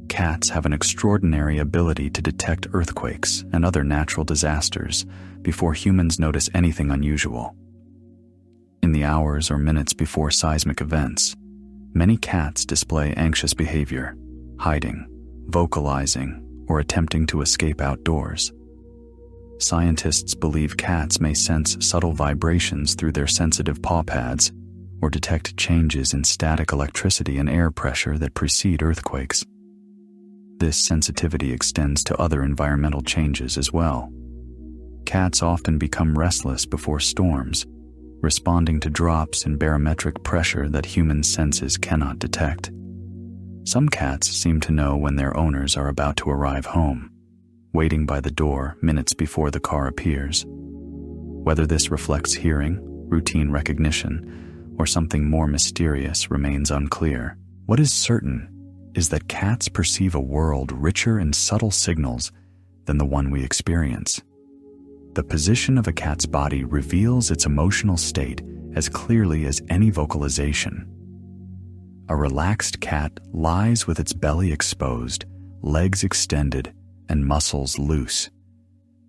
Cats have an extraordinary ability to detect earthquakes and other natural disasters before humans notice anything unusual. In the hours or minutes before seismic events, many cats display anxious behavior, hiding, vocalizing, or attempting to escape outdoors. Scientists believe cats may sense subtle vibrations through their sensitive paw pads or detect changes in static electricity and air pressure that precede earthquakes. This sensitivity extends to other environmental changes as well. Cats often become restless before storms, responding to drops in barometric pressure that human senses cannot detect. Some cats seem to know when their owners are about to arrive home, waiting by the door minutes before the car appears. Whether this reflects hearing, routine recognition, or something more mysterious remains unclear. What is certain is that cats perceive a world richer in subtle signals than the one we experience. The position of a cat's body reveals its emotional state as clearly as any vocalization. A relaxed cat lies with its belly exposed, legs extended, and muscles loose.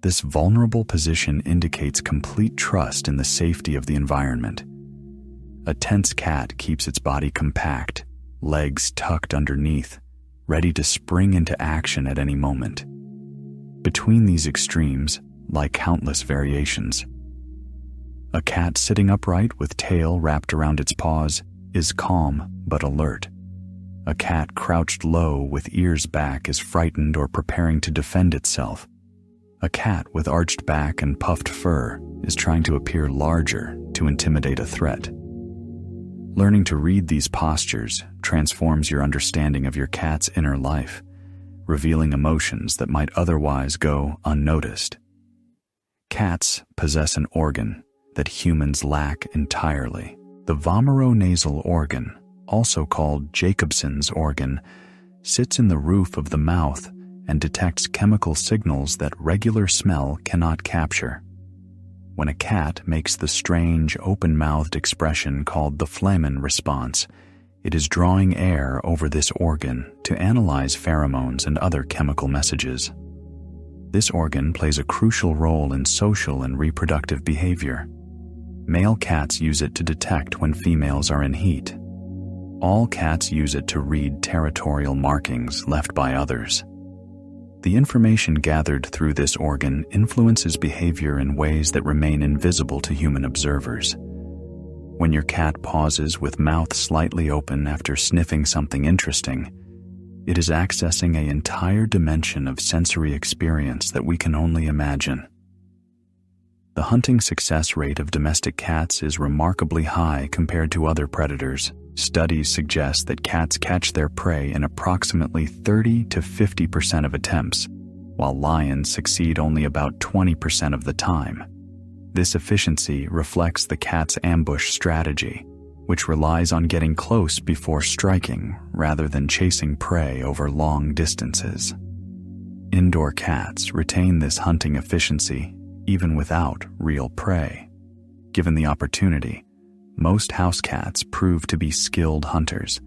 This vulnerable position indicates complete trust in the safety of the environment. A tense cat keeps its body compact, legs tucked underneath, ready to spring into action at any moment. Between these extremes lie countless variations. A cat sitting upright with tail wrapped around its paws is calm but alert. A cat crouched low with ears back is frightened or preparing to defend itself. A cat with arched back and puffed fur is trying to appear larger to intimidate a threat. Learning to read these postures transforms your understanding of your cat's inner life, revealing emotions that might otherwise go unnoticed. Cats possess an organ that humans lack entirely. The vomeronasal organ, also called Jacobson's organ, sits in the roof of the mouth and detects chemical signals that regular smell cannot capture. When a cat makes the strange, open-mouthed expression called the flehmen response, it is drawing air over this organ to analyze pheromones and other chemical messages. This organ plays a crucial role in social and reproductive behavior. Male cats use it to detect when females are in heat. All cats use it to read territorial markings left by others. The information gathered through this organ influences behavior in ways that remain invisible to human observers. When your cat pauses with mouth slightly open after sniffing something interesting, it is accessing an entire dimension of sensory experience that we can only imagine. The hunting success rate of domestic cats is remarkably high compared to other predators. Studies suggest that cats catch their prey in approximately 30 to 50% of attempts, while lions succeed only about 20% of the time. This efficiency reflects the cat's ambush strategy, which relies on getting close before striking rather than chasing prey over long distances. Indoor cats retain this hunting efficiency even without real prey. Given the opportunity, most house cats prove to be skilled hunters,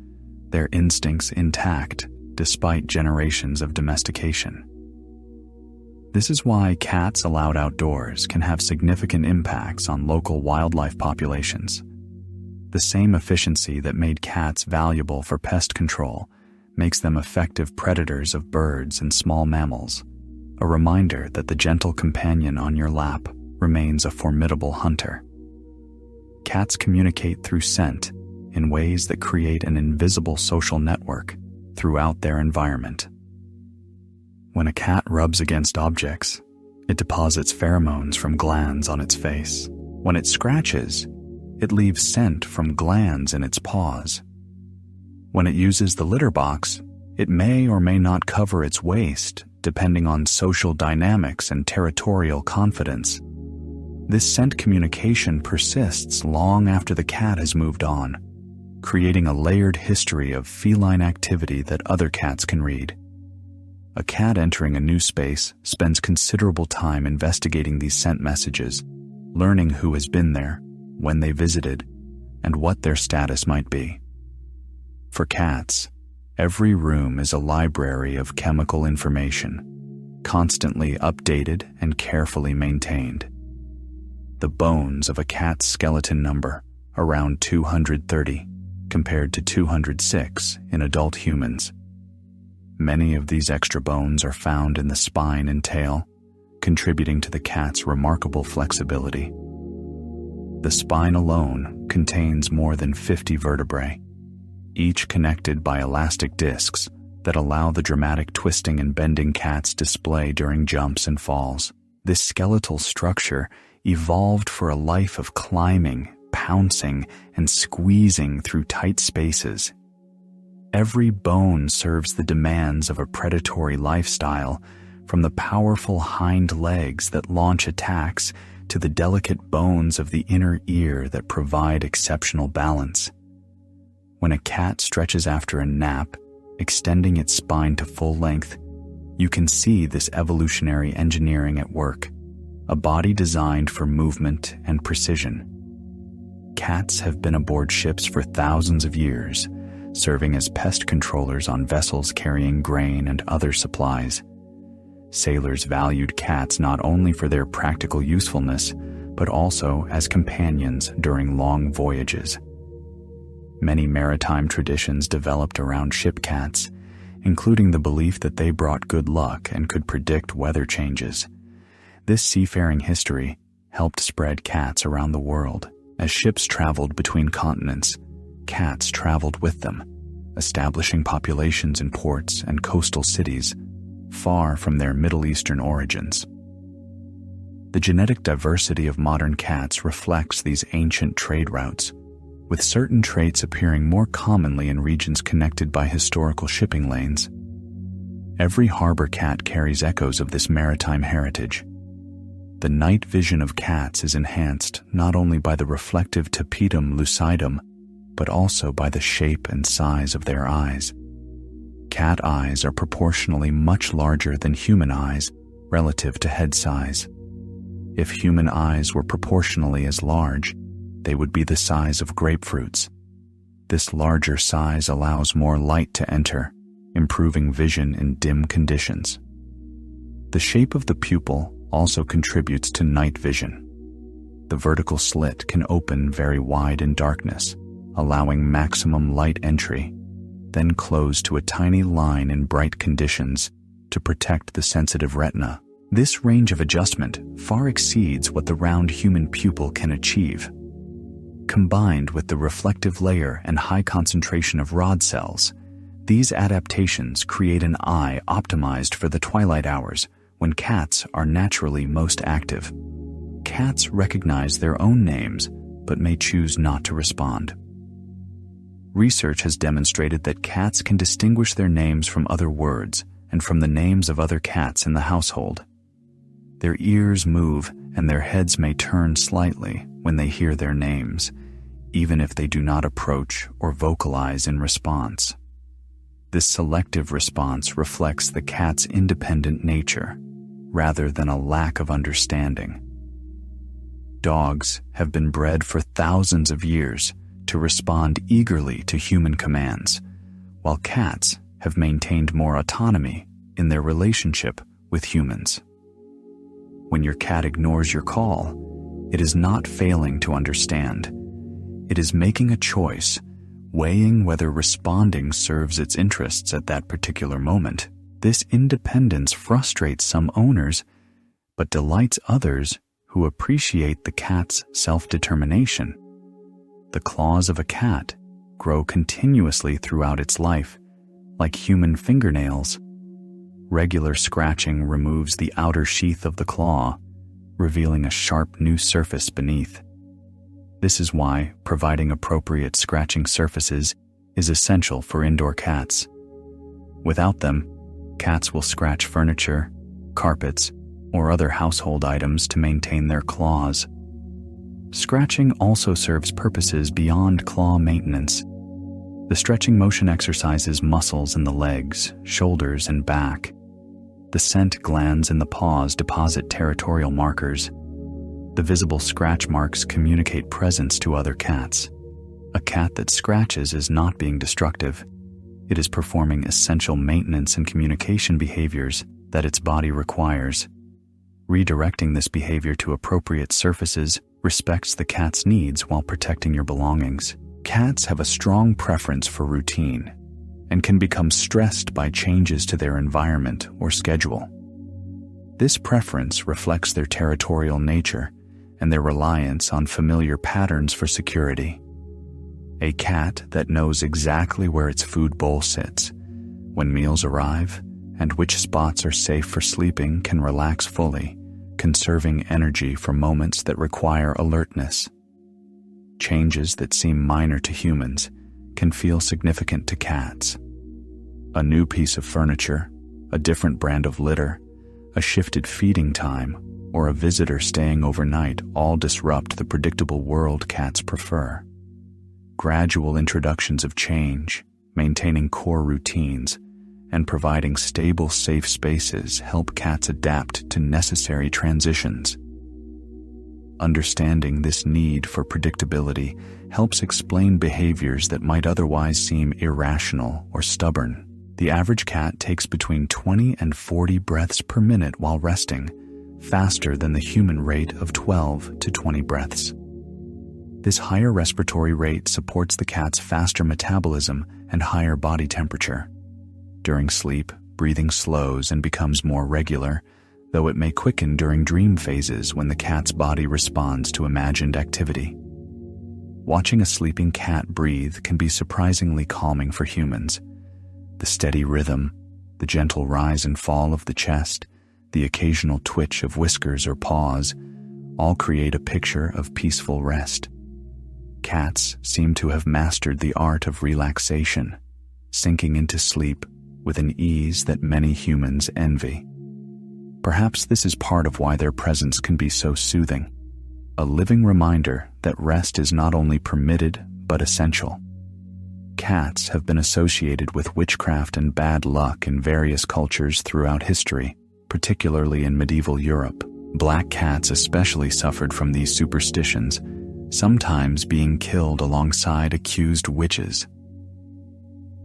their instincts intact despite generations of domestication. This is why cats allowed outdoors can have significant impacts on local wildlife populations. The same efficiency that made cats valuable for pest control makes them effective predators of birds and small mammals, a reminder that the gentle companion on your lap remains a formidable hunter. Cats communicate through scent in ways that create an invisible social network throughout their environment. When a cat rubs against objects, it deposits pheromones from glands on its face. When it scratches, it leaves scent from glands in its paws. When it uses the litter box, it may or may not cover its waist, depending on social dynamics and territorial confidence. This scent communication persists long after the cat has moved on, creating a layered history of feline activity that other cats can read. A cat entering a new space spends considerable time investigating these scent messages, learning who has been there, when they visited, and what their status might be. For cats, every room is a library of chemical information, constantly updated and carefully maintained. The bones of a cat's skeleton number around 230, compared to 206 in adult humans. Many of these extra bones are found in the spine and tail, contributing to the cat's remarkable flexibility. The spine alone contains more than 50 vertebrae, each connected by elastic discs that allow the dramatic twisting and bending cats display during jumps and falls. This skeletal structure evolved for a life of climbing, pouncing, and squeezing through tight spaces. Every bone serves the demands of a predatory lifestyle, from the powerful hind legs that launch attacks to the delicate bones of the inner ear that provide exceptional balance. When a cat stretches after a nap, extending its spine to full length, You can see this evolutionary engineering at work, a body designed for movement and precision. Cats have been aboard ships for thousands of years, serving as pest controllers on vessels carrying grain and other supplies. Sailors valued cats not only for their practical usefulness, but also as companions during long voyages. Many maritime traditions developed around ship cats, including the belief that they brought good luck and could predict weather changes. This seafaring history helped spread cats around the world. As ships traveled between continents, cats traveled with them, establishing populations in ports and coastal cities far from their Middle Eastern origins. The genetic diversity of modern cats reflects these ancient trade routes, with certain traits appearing more commonly in regions connected by historical shipping lanes. Every harbor cat carries echoes of this maritime heritage. The night vision of cats is enhanced not only by the reflective tapetum lucidum, but also by the shape and size of their eyes. Cat eyes are proportionally much larger than human eyes relative to head size. If human eyes were proportionally as large, they would be the size of grapefruits. This larger size allows more light to enter, improving vision in dim conditions. The shape of the pupil also contributes to night vision. The vertical slit can open very wide in darkness, allowing maximum light entry, then close to a tiny line in bright conditions to protect the sensitive retina. This range of adjustment far exceeds what the round human pupil can achieve. Combined with the reflective layer and high concentration of rod cells, these adaptations create an eye optimized for the twilight hours when cats are naturally most active. Cats recognize their own names but may choose not to respond. Research has demonstrated that cats can distinguish their names from other words and from the names of other cats in the household. Their ears move and their heads may turn slightly when they hear their names, even if they do not approach or vocalize in response. This selective response reflects the cat's independent nature, rather than a lack of understanding. Dogs have been bred for thousands of years to respond eagerly to human commands, while cats have maintained more autonomy in their relationship with humans. When your cat ignores your call, it is not failing to understand. It is making a choice, weighing whether responding serves its interests at that particular moment. This independence frustrates some owners, but delights others who appreciate the cat's self-determination. The claws of a cat grow continuously throughout its life, like human fingernails. Regular scratching removes the outer sheath of the claw, revealing a sharp new surface beneath. This is why providing appropriate scratching surfaces is essential for indoor cats. Without them, cats will scratch furniture, carpets, or other household items to maintain their claws. Scratching also serves purposes beyond claw maintenance. The stretching motion exercises muscles in the legs, shoulders, and back. The scent glands in the paws deposit territorial markers. The visible scratch marks communicate presence to other cats. A cat that scratches is not being destructive. It is performing essential maintenance and communication behaviors that its body requires. Redirecting this behavior to appropriate surfaces respects the cat's needs while protecting your belongings. Cats have a strong preference for routine and can become stressed by changes to their environment or schedule. This preference reflects their territorial nature and their reliance on familiar patterns for security. A cat that knows exactly where its food bowl sits, when meals arrive, and which spots are safe for sleeping can relax fully, conserving energy for moments that require alertness. Changes that seem minor to humans can feel significant to cats. A new piece of furniture, a different brand of litter, a shifted feeding time, or a visitor staying overnight all disrupt the predictable world cats prefer. Gradual introductions of change, maintaining core routines, and providing stable, safe spaces help cats adapt to necessary transitions. Understanding this need for predictability helps explain behaviors that might otherwise seem irrational or stubborn. The average cat takes between 20 and 40 breaths per minute while resting, faster than the human rate of 12 to 20 breaths. This higher respiratory rate supports the cat's faster metabolism and higher body temperature. During sleep, breathing slows and becomes more regular, though it may quicken during dream phases when the cat's body responds to imagined activity. Watching a sleeping cat breathe can be surprisingly calming for humans. The steady rhythm, the gentle rise and fall of the chest, the occasional twitch of whiskers or paws, all create a picture of peaceful rest. Cats seem to have mastered the art of relaxation, sinking into sleep with an ease that many humans envy. Perhaps this is part of why their presence can be so soothing, a living reminder that rest is not only permitted but essential. Cats have been associated with witchcraft and bad luck in various cultures throughout history, particularly in medieval Europe. Black cats especially suffered from these superstitions, sometimes being killed alongside accused witches.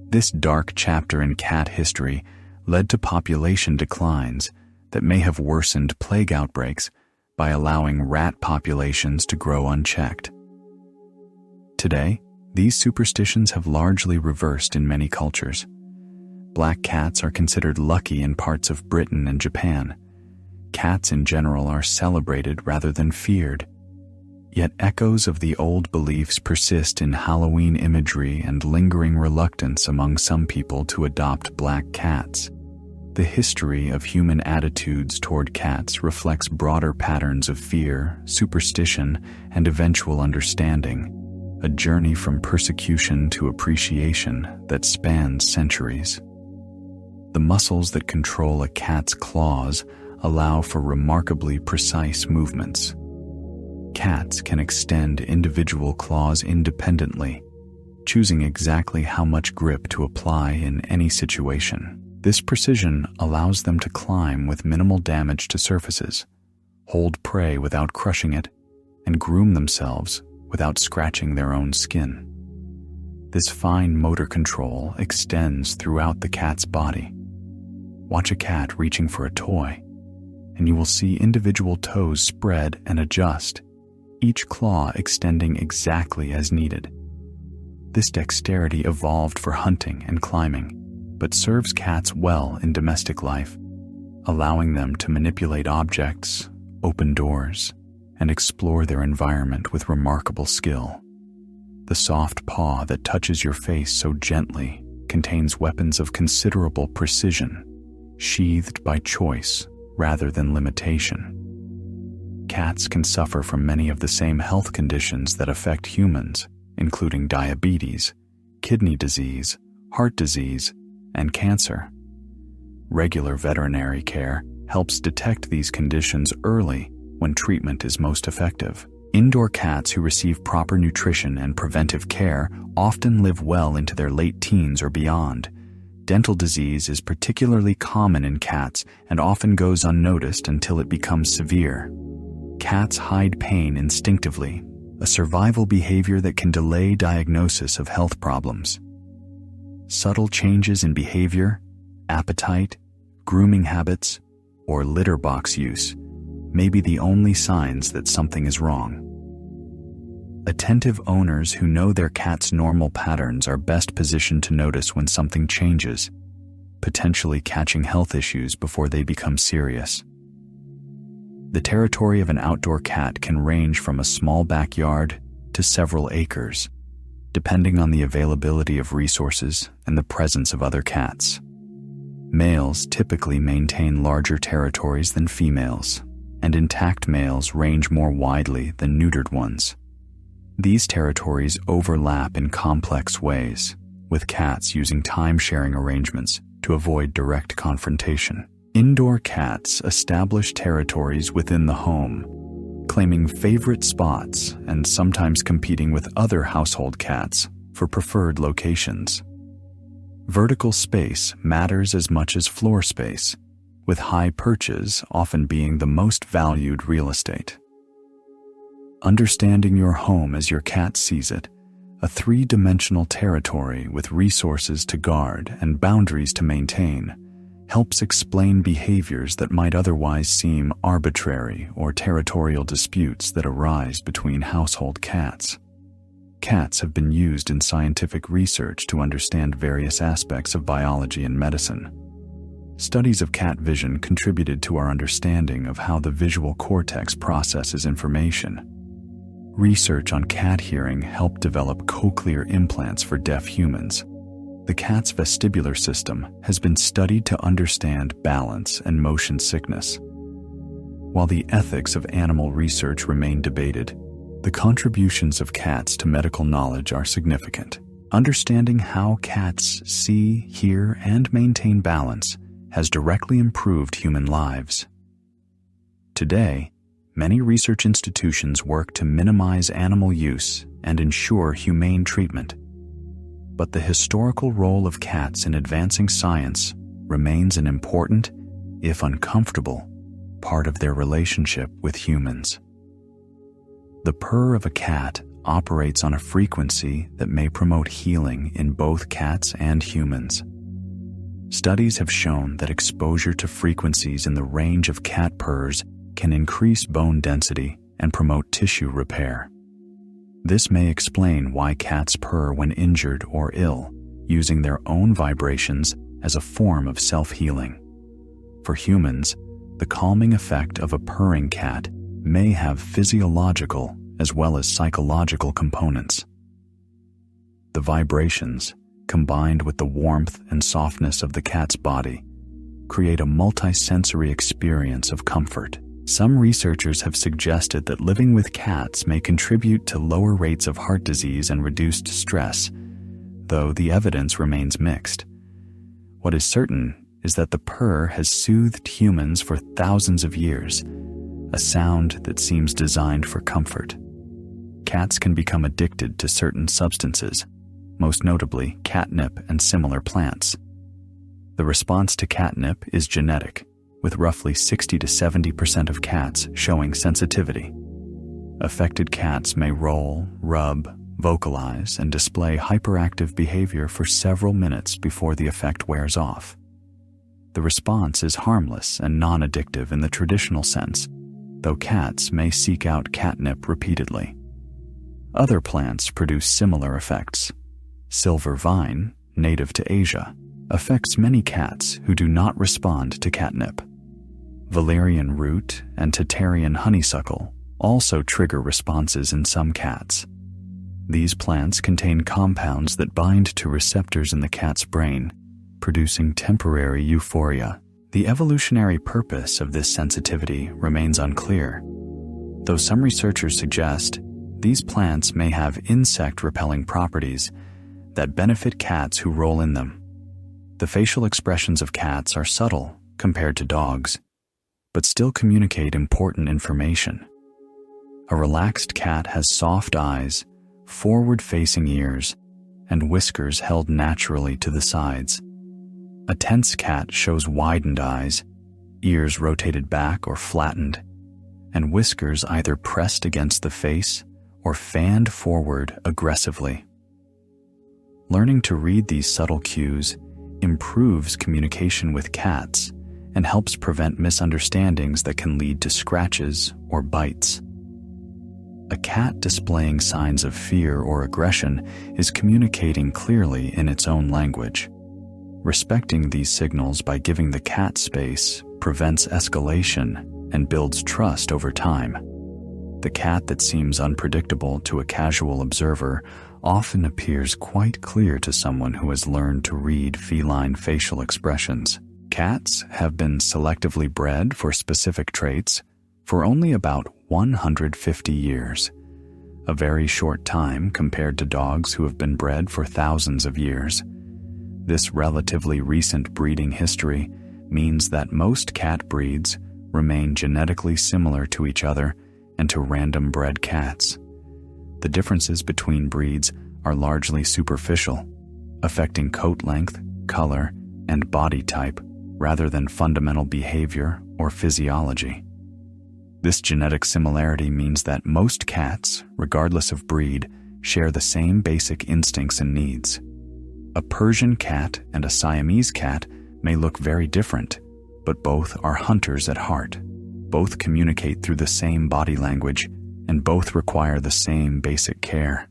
This dark chapter in cat history led to population declines that may have worsened plague outbreaks by allowing rat populations to grow unchecked. Today, these superstitions have largely reversed in many cultures. Black cats are considered lucky in parts of Britain and Japan. Cats in general are celebrated rather than feared. Yet echoes of the old beliefs persist in Halloween imagery and lingering reluctance among some people to adopt black cats. The history of human attitudes toward cats reflects broader patterns of fear, superstition, and eventual understanding, a journey from persecution to appreciation that spans centuries. The muscles that control a cat's claws allow for remarkably precise movements. Cats can extend individual claws independently, choosing exactly how much grip to apply in any situation. This precision allows them to climb with minimal damage to surfaces, hold prey without crushing it, and groom themselves without scratching their own skin. This fine motor control extends throughout the cat's body. Watch a cat reaching for a toy, and you will see individual toes spread and adjust, each claw extending exactly as needed. This dexterity evolved for hunting and climbing, but serves cats well in domestic life, allowing them to manipulate objects, open doors, and explore their environment with remarkable skill. The soft paw that touches your face so gently contains weapons of considerable precision, sheathed by choice rather than limitation. Cats can suffer from many of the same health conditions that affect humans, including diabetes, kidney disease, heart disease, and cancer. Regular veterinary care helps detect these conditions early when treatment is most effective. Indoor cats who receive proper nutrition and preventive care often live well into their late teens or beyond. Dental disease is particularly common in cats and often goes unnoticed until it becomes severe. Cats hide pain instinctively, a survival behavior that can delay diagnosis of health problems. Subtle changes in behavior, appetite, grooming habits, or litter box use may be the only signs that something is wrong. Attentive owners who know their cat's normal patterns are best positioned to notice when something changes, potentially catching health issues before they become serious. The territory of an outdoor cat can range from a small backyard to several acres, depending on the availability of resources and the presence of other cats. Males typically maintain larger territories than females, and intact males range more widely than neutered ones. These territories overlap in complex ways, with cats using time-sharing arrangements to avoid direct confrontation. Indoor cats establish territories within the home, claiming favorite spots and sometimes competing with other household cats for preferred locations. Vertical space matters as much as floor space, with high perches often being the most valued real estate. Understanding your home as your cat sees it, a three-dimensional territory with resources to guard and boundaries to maintain, helps explain behaviors that might otherwise seem arbitrary or territorial disputes that arise between household cats. Cats have been used in scientific research to understand various aspects of biology and medicine. Studies of cat vision contributed to our understanding of how the visual cortex processes information. Research on cat hearing helped develop cochlear implants for deaf humans. The cat's vestibular system has been studied to understand balance and motion sickness. While the ethics of animal research remain debated, the contributions of cats to medical knowledge are significant. Understanding how cats see, hear, and maintain balance has directly improved human lives. Today, many research institutions work to minimize animal use and ensure humane treatment. But the historical role of cats in advancing science remains an important, if uncomfortable, part of their relationship with humans. The purr of a cat operates on a frequency that may promote healing in both cats and humans. Studies have shown that exposure to frequencies in the range of cat purrs can increase bone density and promote tissue repair. This may explain why cats purr when injured or ill, using their own vibrations as a form of self-healing. For humans, the calming effect of a purring cat may have physiological as well as psychological components. The vibrations, combined with the warmth and softness of the cat's body, create a multisensory experience of comfort. Some researchers have suggested that living with cats may contribute to lower rates of heart disease and reduced stress, though the evidence remains mixed. What is certain is that the purr has soothed humans for thousands of years, a sound that seems designed for comfort. Cats can become addicted to certain substances, most notably catnip and similar plants. The response to catnip is genetic, with roughly 60 to 70% of cats showing sensitivity. Affected cats may roll, rub, vocalize, and display hyperactive behavior for several minutes before the effect wears off. The response is harmless and non-addictive in the traditional sense, though cats may seek out catnip repeatedly. Other plants produce similar effects. Silver vine, native to Asia, affects many cats who do not respond to catnip. Valerian root and Tatarian honeysuckle also trigger responses in some cats. These plants contain compounds that bind to receptors in the cat's brain, producing temporary euphoria. The evolutionary purpose of this sensitivity remains unclear, though some researchers suggest these plants may have insect-repelling properties that benefit cats who roll in them. The facial expressions of cats are subtle compared to dogs, but still communicate important information. A relaxed cat has soft eyes, forward-facing ears, and whiskers held naturally to the sides. A tense cat shows widened eyes, ears rotated back or flattened, and whiskers either pressed against the face or fanned forward aggressively. Learning to read these subtle cues improves communication with cats and helps prevent misunderstandings that can lead to scratches or bites. A cat displaying signs of fear or aggression is communicating clearly in its own language. Respecting these signals by giving the cat space prevents escalation and builds trust over time. The cat that seems unpredictable to a casual observer often appears quite clear to someone who has learned to read feline facial expressions. Cats have been selectively bred for specific traits for only about 150 years, a very short time compared to dogs who have been bred for thousands of years. This relatively recent breeding history means that most cat breeds remain genetically similar to each other and to random bred cats. The differences between breeds are largely superficial, affecting coat length, color, and body type rather than fundamental behavior or physiology. This genetic similarity means that most cats, regardless of breed, share the same basic instincts and needs. A Persian cat and a Siamese cat may look very different, but both are hunters at heart. Both communicate through the same body language, and both require the same basic care.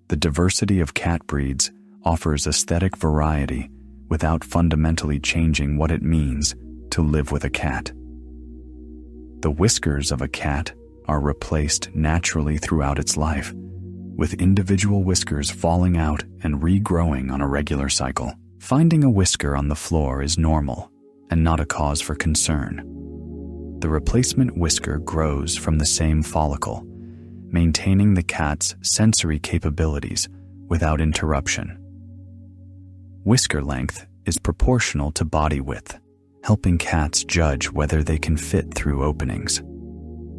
The diversity of cat breeds offers aesthetic variety without fundamentally changing what it means to live with a cat. The whiskers of a cat are replaced naturally throughout its life, with individual whiskers falling out and regrowing on a regular cycle. Finding a whisker on the floor is normal and not a cause for concern. The replacement whisker grows from the same follicle, maintaining the cat's sensory capabilities without interruption. Whisker length is proportional to body width, helping cats judge whether they can fit through openings.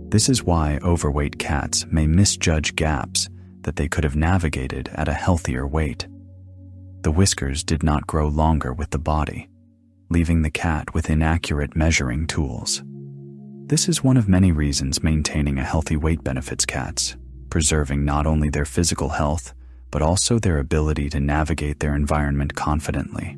This is why overweight cats may misjudge gaps that they could have navigated at a healthier weight. The whiskers did not grow longer with the body, leaving the cat with inaccurate measuring tools. This is one of many reasons maintaining a healthy weight benefits cats, preserving not only their physical health, but also their ability to navigate their environment confidently.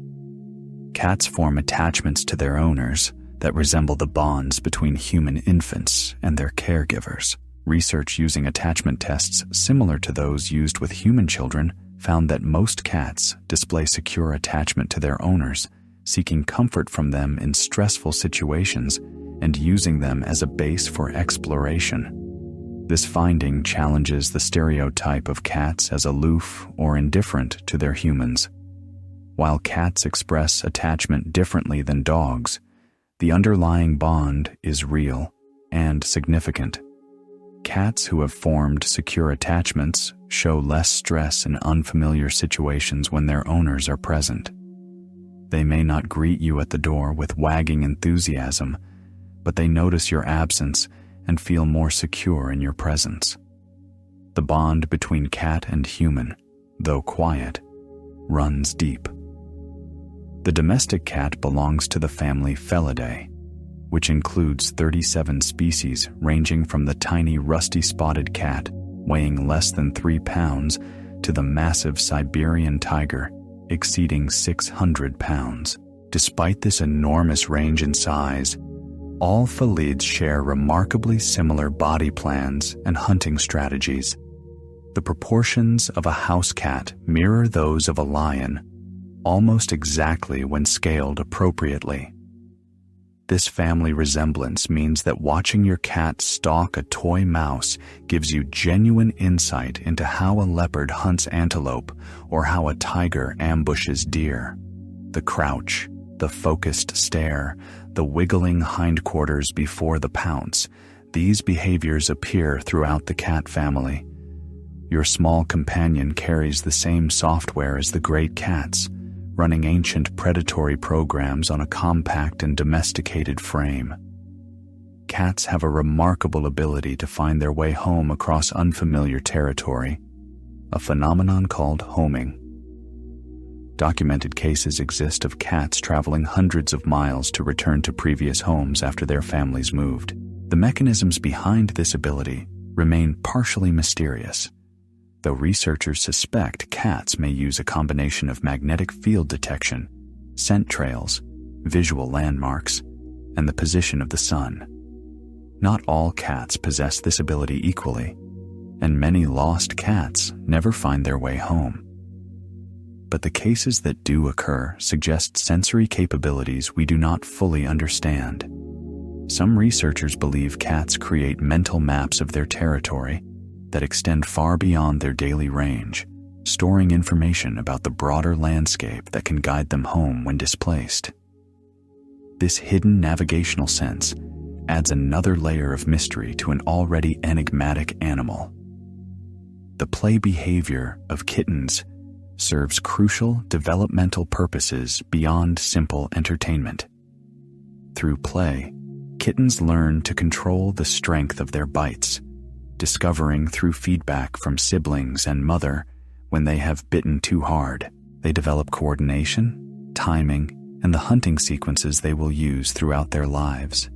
Cats form attachments to their owners that resemble the bonds between human infants and their caregivers. Research using attachment tests similar to those used with human children found that most cats display secure attachment to their owners, seeking comfort from them in stressful situations and using them as a base for exploration. This finding challenges the stereotype of cats as aloof or indifferent to their humans. While cats express attachment differently than dogs, the underlying bond is real and significant. Cats who have formed secure attachments show less stress in unfamiliar situations when their owners are present. They may not greet you at the door with wagging enthusiasm, but they notice your absence and feel more secure in your presence. The bond between cat and human, though quiet, runs deep. The domestic cat belongs to the family Felidae, which includes 37 species ranging from the tiny rusty-spotted cat weighing less than 3 pounds to the massive Siberian tiger exceeding 600 pounds. Despite this enormous range in size, all felids share remarkably similar body plans and hunting strategies. The proportions of a house cat mirror those of a lion, almost exactly when scaled appropriately. This family resemblance means that watching your cat stalk a toy mouse gives you genuine insight into how a leopard hunts antelope or how a tiger ambushes deer. The crouch, the focused stare, the wiggling hindquarters before the pounce, these behaviors appear throughout the cat family. Your small companion carries the same software as the great cats, running ancient predatory programs on a compact and domesticated frame. Cats have a remarkable ability to find their way home across unfamiliar territory, a phenomenon called homing. Documented cases exist of cats traveling hundreds of miles to return to previous homes after their families moved. The mechanisms behind this ability remain partially mysterious, though researchers suspect cats may use a combination of magnetic field detection, scent trails, visual landmarks, and the position of the sun. Not all cats possess this ability equally, and many lost cats never find their way home. But the cases that do occur suggest sensory capabilities we do not fully understand. Some researchers believe cats create mental maps of their territory that extend far beyond their daily range, storing information about the broader landscape that can guide them home when displaced. This hidden navigational sense adds another layer of mystery to an already enigmatic animal. The play behavior of kittens serves crucial developmental purposes beyond simple entertainment. Through play, kittens learn to control the strength of their bites, discovering through feedback from siblings and mother when they have bitten too hard. They develop coordination, timing, and the hunting sequences they will use throughout their lives.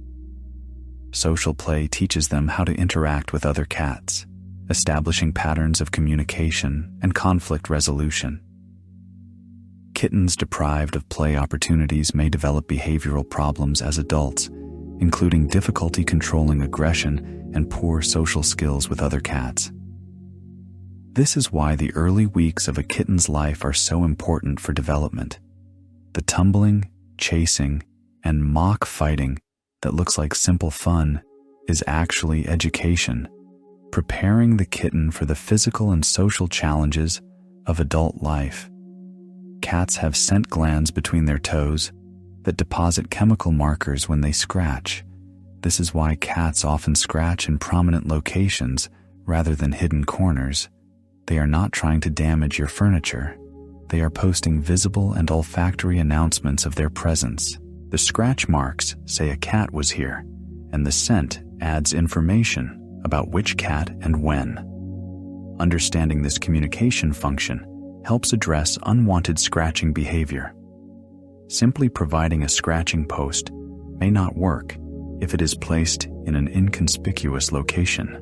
Social play teaches them how to interact with other cats, establishing patterns of communication and conflict resolution. Kittens deprived of play opportunities may develop behavioral problems as adults, including difficulty controlling aggression and poor social skills with other cats. This is why the early weeks of a kitten's life are so important for development. The tumbling, chasing, and mock fighting that looks like simple fun is actually education, preparing the kitten for the physical and social challenges of adult life. Cats have scent glands between their toes that deposit chemical markers when they scratch. This is why cats often scratch in prominent locations rather than hidden corners. They are not trying to damage your furniture. They are posting visible and olfactory announcements of their presence. The scratch marks say a cat was here, and the scent adds information about which cat and when. Understanding this communication function helps address unwanted scratching behavior. Simply providing a scratching post may not work if it is placed in an inconspicuous location.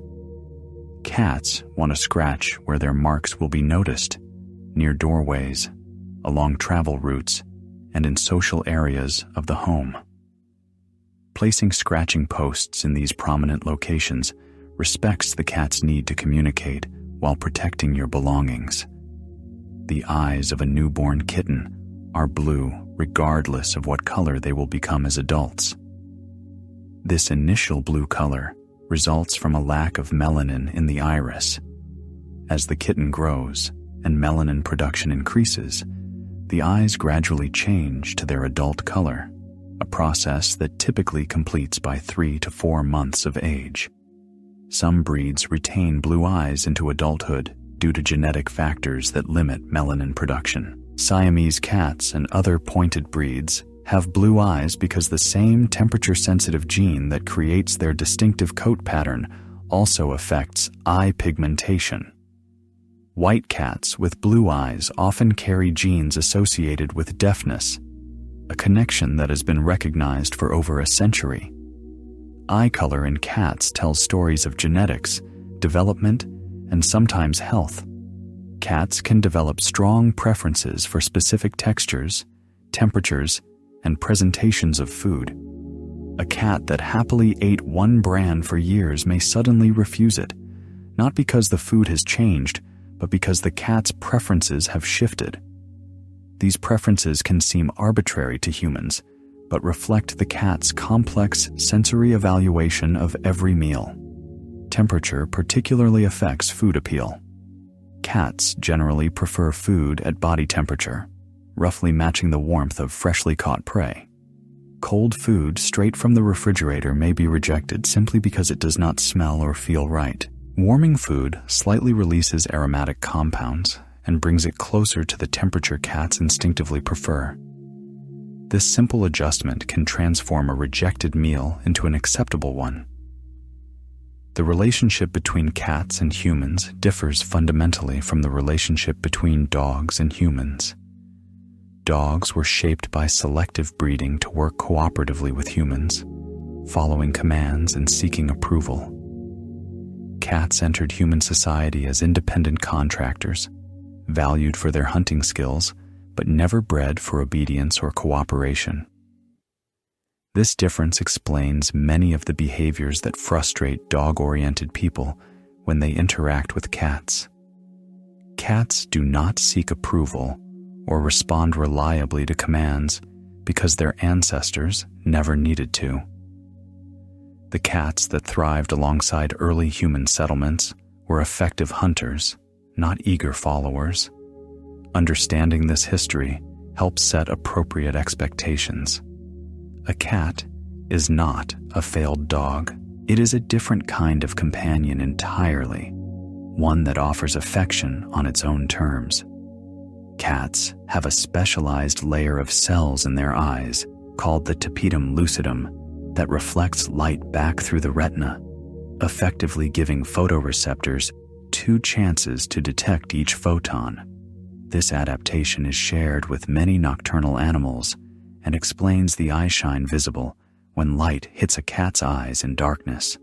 Cats want to scratch where their marks will be noticed, near doorways, along travel routes, and in social areas of the home. Placing scratching posts in these prominent locations respects the cat's need to communicate while protecting your belongings. The eyes of a newborn kitten are blue regardless of what color they will become as adults. This initial blue color results from a lack of melanin in the iris. As the kitten grows and melanin production increases, the eyes gradually change to their adult color, a process that typically completes by 3 to 4 months of age. Some breeds retain blue eyes into adulthood due to genetic factors that limit melanin production. Siamese cats and other pointed breeds have blue eyes because the same temperature-sensitive gene that creates their distinctive coat pattern also affects eye pigmentation. White cats with blue eyes often carry genes associated with deafness, a connection that has been recognized for over a century. Eye color in cats tells stories of genetics, development, and sometimes health. Cats can develop strong preferences for specific textures, temperatures, and presentations of food. A cat that happily ate one brand for years may suddenly refuse it, not because the food has changed, but because the cat's preferences have shifted. These preferences can seem arbitrary to humans, but reflect the cat's complex sensory evaluation of every meal. Temperature particularly affects food appeal. Cats generally prefer food at body temperature, roughly matching the warmth of freshly caught prey. Cold food straight from the refrigerator may be rejected simply because it does not smell or feel right. Warming food slightly releases aromatic compounds and brings it closer to the temperature cats instinctively prefer. This simple adjustment can transform a rejected meal into an acceptable one. The relationship between cats and humans differs fundamentally from the relationship between dogs and humans. Dogs were shaped by selective breeding to work cooperatively with humans, following commands and seeking approval. Cats entered human society as independent contractors, valued for their hunting skills, but never bred for obedience or cooperation. This difference explains many of the behaviors that frustrate dog-oriented people when they interact with cats. Cats do not seek approval or respond reliably to commands because their ancestors never needed to. The cats that thrived alongside early human settlements were effective hunters, not eager followers. Understanding this history helps set appropriate expectations. A cat is not a failed dog. It is a different kind of companion entirely, one that offers affection on its own terms. Cats have a specialized layer of cells in their eyes called the tapetum lucidum that reflects light back through the retina, effectively giving photoreceptors 2 chances to detect each photon. This adaptation is shared with many nocturnal animals and explains the eyeshine visible when light hits a cat's eyes in darkness.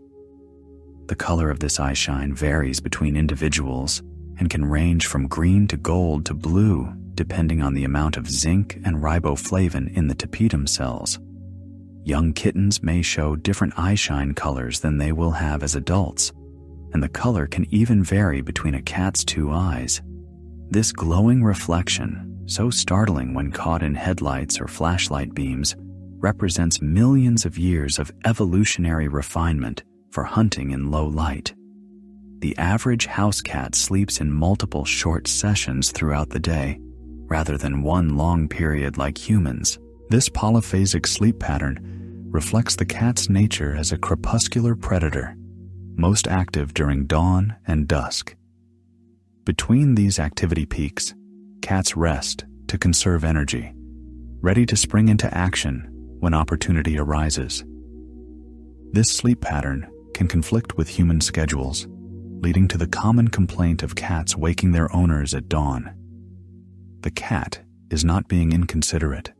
The color of this eyeshine varies between individuals and can range from green to gold to blue, depending on the amount of zinc and riboflavin in the tapetum cells. Young kittens may show different eyeshine colors than they will have as adults, and the color can even vary between a cat's two eyes. This glowing reflection, so startling when caught in headlights or flashlight beams, represents millions of years of evolutionary refinement for hunting in low light. The average house cat sleeps in multiple short sessions throughout the day, rather than one long period like humans. This polyphasic sleep pattern reflects the cat's nature as a crepuscular predator, most active during dawn and dusk. Between these activity peaks, cats rest to conserve energy, ready to spring into action when opportunity arises. This sleep pattern can conflict with human schedules, leading to the common complaint of cats waking their owners at dawn. The cat is not being inconsiderate.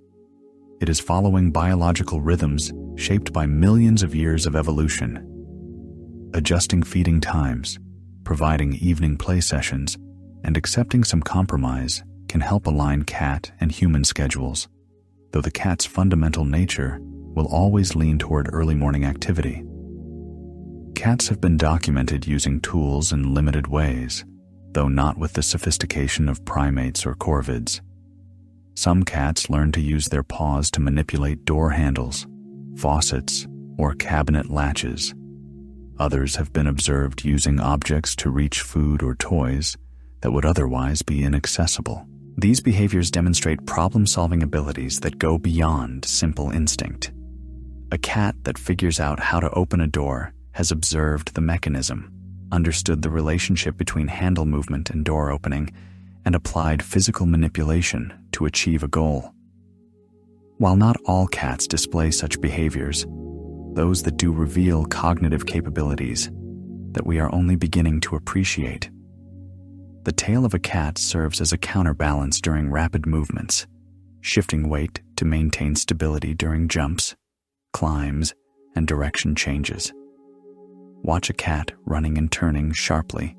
It is following biological rhythms shaped by millions of years of evolution. Adjusting feeding times, providing evening play sessions, and accepting some compromise can help align cat and human schedules, though the cat's fundamental nature will always lean toward early morning activity. Cats have been documented using tools in limited ways, though not with the sophistication of primates or corvids. Some cats learn to use their paws to manipulate door handles, faucets, or cabinet latches. Others have been observed using objects to reach food or toys that would otherwise be inaccessible. These behaviors demonstrate problem-solving abilities that go beyond simple instinct. A cat that figures out how to open a door has observed the mechanism, understood the relationship between handle movement and door opening, and applied physical manipulation to achieve a goal. While not all cats display such behaviors, those that do reveal cognitive capabilities that we are only beginning to appreciate. The tail of a cat serves as a counterbalance during rapid movements, shifting weight to maintain stability during jumps, climbs, and direction changes. Watch a cat running and turning sharply,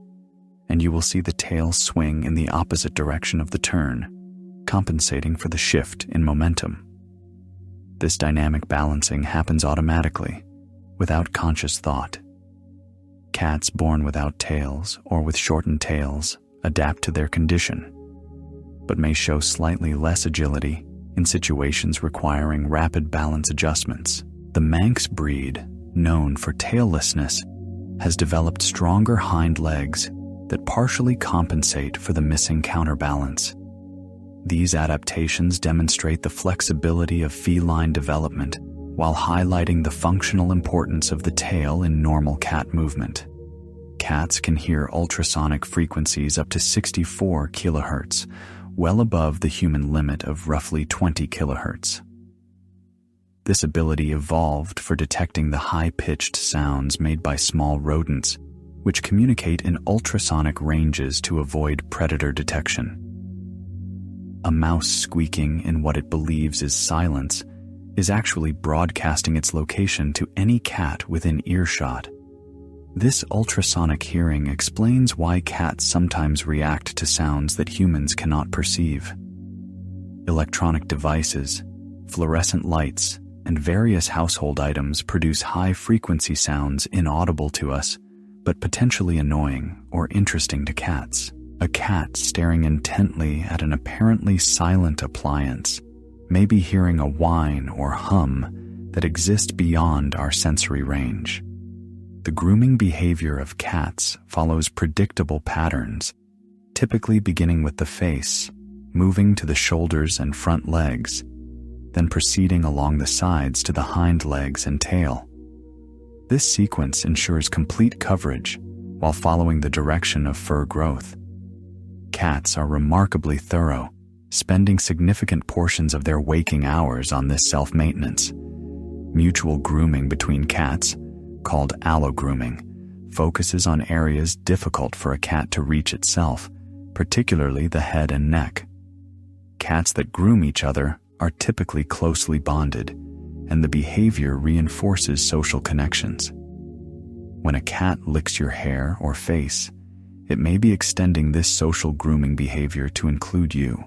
and you will see the tail swing in the opposite direction of the turn, compensating for the shift in momentum. This dynamic balancing happens automatically, without conscious thought. Cats born without tails or with shortened tails adapt to their condition, but may show slightly less agility in situations requiring rapid balance adjustments. The Manx breed, known for taillessness, has developed stronger hind legs that partially compensate for the missing counterbalance. These adaptations demonstrate the flexibility of feline development while highlighting the functional importance of the tail in normal cat movement. Cats can hear ultrasonic frequencies up to 64 kilohertz, well above the human limit of roughly 20 kilohertz. This ability evolved for detecting the high-pitched sounds made by small rodents, which communicate in ultrasonic ranges to avoid predator detection. A mouse squeaking in what it believes is silence is actually broadcasting its location to any cat within earshot. This ultrasonic hearing explains why cats sometimes react to sounds that humans cannot perceive. Electronic devices, fluorescent lights, and various household items produce high-frequency sounds inaudible to us, but potentially annoying or interesting to cats. A cat staring intently at an apparently silent appliance may be hearing a whine or hum that exist beyond our sensory range. The grooming behavior of cats follows predictable patterns, typically beginning with the face, moving to the shoulders and front legs, then proceeding along the sides to the hind legs and tail. This sequence ensures complete coverage while following the direction of fur growth. Cats are remarkably thorough, spending significant portions of their waking hours on this self-maintenance. Mutual grooming between cats, called allo-grooming, focuses on areas difficult for a cat to reach itself, particularly the head and neck. Cats that groom each other are typically closely bonded, and the behavior reinforces social connections. When a cat licks your hair or face, it may be extending this social grooming behavior to include you,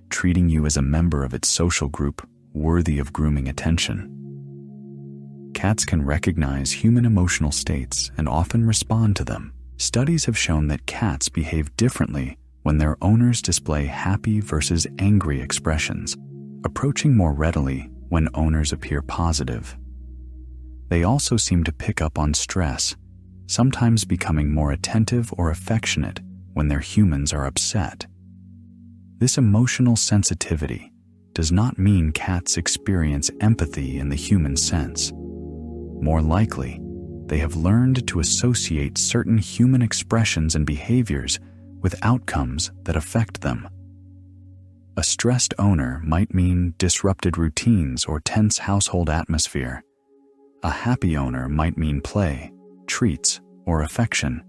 treating you as a member of its social group worthy of grooming attention. Cats can recognize human emotional states and often respond to them. Studies have shown that cats behave differently when their owners display happy versus angry expressions, approaching more readily when owners appear positive. They also seem to pick up on stress, sometimes becoming more attentive or affectionate when their humans are upset. This emotional sensitivity does not mean cats experience empathy in the human sense. More likely, they have learned to associate certain human expressions and behaviors with outcomes that affect them. A stressed owner might mean disrupted routines or tense household atmosphere. A happy owner might mean play, treats, or affection.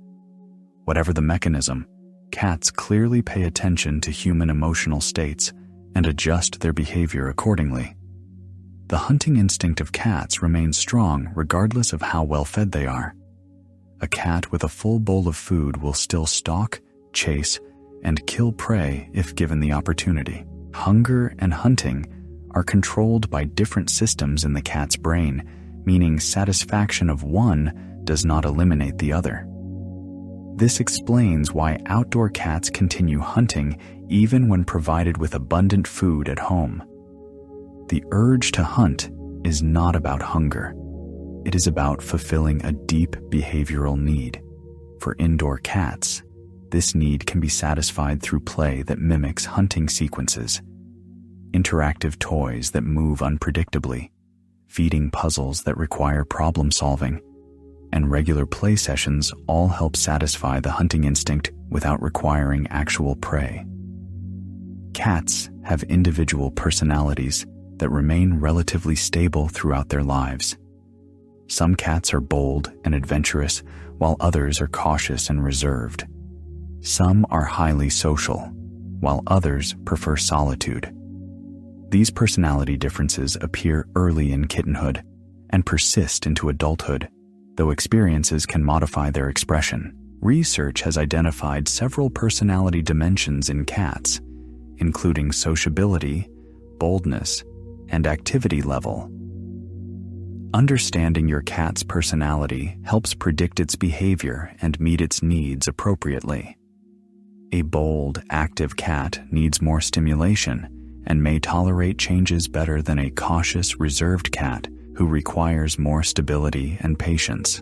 Whatever the mechanism, cats clearly pay attention to human emotional states and adjust their behavior accordingly. The hunting instinct of cats remains strong regardless of how well fed they are. A cat with a full bowl of food will still stalk, chase, and kill prey if given the opportunity. Hunger and hunting are controlled by different systems in the cat's brain, meaning satisfaction of one does not eliminate the other. This explains why outdoor cats continue hunting even when provided with abundant food at home. The urge to hunt is not about hunger. It is about fulfilling a deep behavioral need. For indoor cats, this need can be satisfied through play that mimics hunting sequences, interactive toys that move unpredictably, feeding puzzles that require problem solving, and regular play sessions all help satisfy the hunting instinct without requiring actual prey. Cats have individual personalities that remain relatively stable throughout their lives. Some cats are bold and adventurous, while others are cautious and reserved. Some are highly social, while others prefer solitude. These personality differences appear early in kittenhood and persist into adulthood, though experiences can modify their expression. Research has identified several personality dimensions in cats, including sociability, boldness, and activity level. Understanding your cat's personality helps predict its behavior and meet its needs appropriately. A bold, active cat needs more stimulation and may tolerate changes better than a cautious, reserved cat who requires more stability and patience.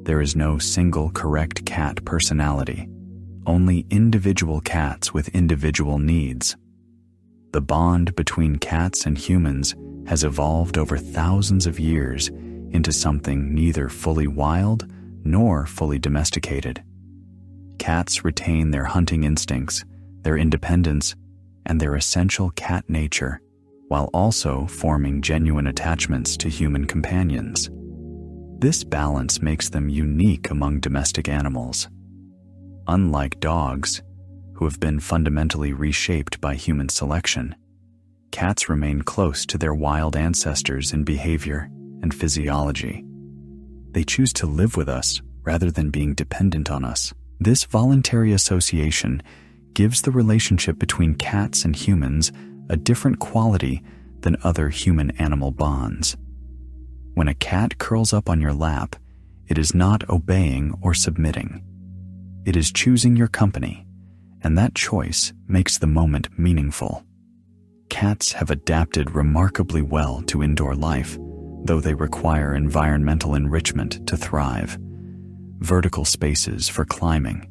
There is no single correct cat personality, only individual cats with individual needs. The bond between cats and humans has evolved over thousands of years into something neither fully wild nor fully domesticated. Cats retain their hunting instincts, their independence, and their essential cat nature, while also forming genuine attachments to human companions. This balance makes them unique among domestic animals. Unlike dogs, who have been fundamentally reshaped by human selection, cats remain close to their wild ancestors in behavior and physiology. They choose to live with us rather than being dependent on us. This voluntary association gives the relationship between cats and humans a different quality than other human-animal bonds. When a cat curls up on your lap, it is not obeying or submitting. It is choosing your company, and that choice makes the moment meaningful. Cats have adapted remarkably well to indoor life, though they require environmental enrichment to thrive. Vertical spaces for climbing,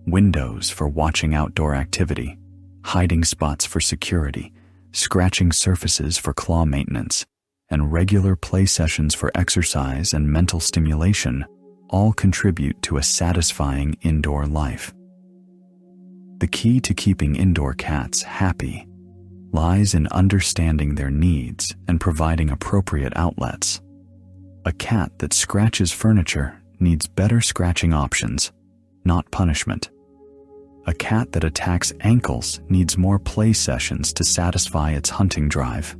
windows for watching outdoor activity, hiding spots for security, scratching surfaces for claw maintenance, and regular play sessions for exercise and mental stimulation all contribute to a satisfying indoor life. The key to keeping indoor cats happy lies in understanding their needs and providing appropriate outlets. A cat that scratches furniture needs better scratching options, not punishment. A cat that attacks ankles needs more play sessions to satisfy its hunting drive.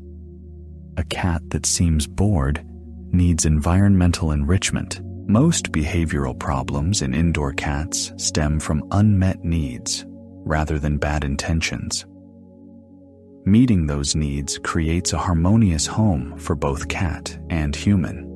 A cat that seems bored needs environmental enrichment. Most behavioral problems in indoor cats stem from unmet needs rather than bad intentions. Meeting those needs creates a harmonious home for both cat and human.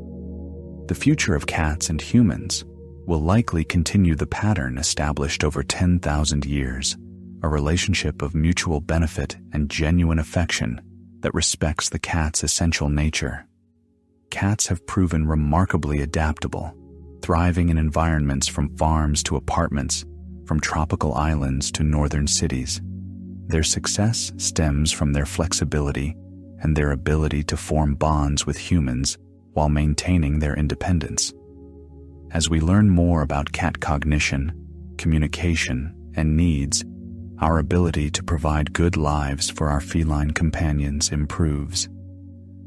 The future of cats and humans will likely continue the pattern established over 10,000 years, a relationship of mutual benefit and genuine affection that respects the cat's essential nature. Cats have proven remarkably adaptable, thriving in environments from farms to apartments, from tropical islands to northern cities. Their success stems from their flexibility and their ability to form bonds with humans while maintaining their independence. As we learn more about cat cognition, communication, and needs, our ability to provide good lives for our feline companions improves.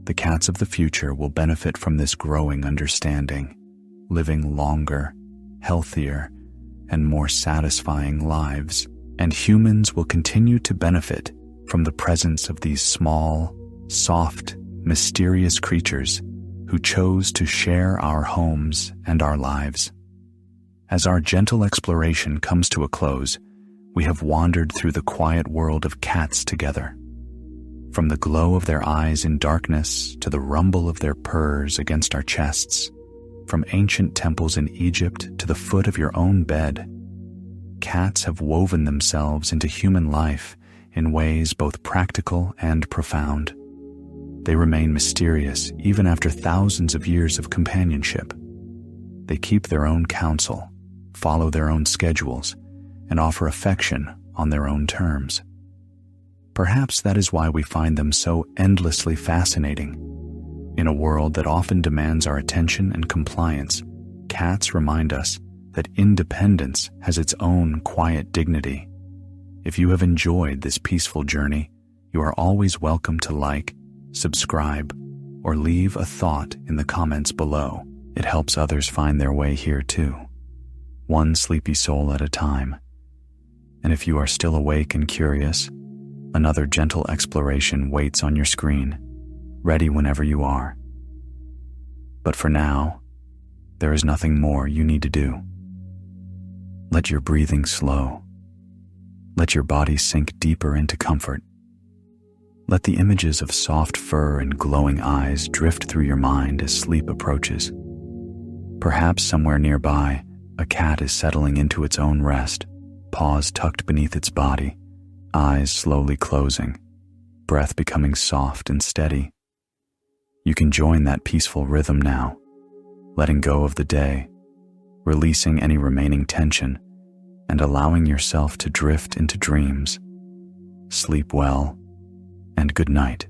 The cats of the future will benefit from this growing understanding, living longer, healthier, and more satisfying lives, and humans will continue to benefit from the presence of these small, soft, mysterious creatures who chose to share our homes and our lives. As our gentle exploration comes to a close, we have wandered through the quiet world of cats together. From the glow of their eyes in darkness to the rumble of their purrs against our chests, from ancient temples in Egypt to the foot of your own bed, cats have woven themselves into human life in ways both practical and profound. They remain mysterious even after thousands of years of companionship. They keep their own counsel, follow their own schedules, and offer affection on their own terms. Perhaps that is why we find them so endlessly fascinating. In a world that often demands our attention and compliance, cats remind us that independence has its own quiet dignity. If you have enjoyed this peaceful journey, you are always welcome to like, subscribe, or leave a thought in the comments below. It helps others find their way here too, one sleepy soul at a time. And if you are still awake and curious, another gentle exploration waits on your screen, ready whenever you are. But for now, there is nothing more you need to do. Let your breathing slow. Let your body sink deeper into comfort. Let the images of soft fur and glowing eyes drift through your mind as sleep approaches. Perhaps somewhere nearby, a cat is settling into its own rest, paws tucked beneath its body, eyes slowly closing, breath becoming soft and steady. You can join that peaceful rhythm now, letting go of the day, releasing any remaining tension, and allowing yourself to drift into dreams. Sleep well, and good night.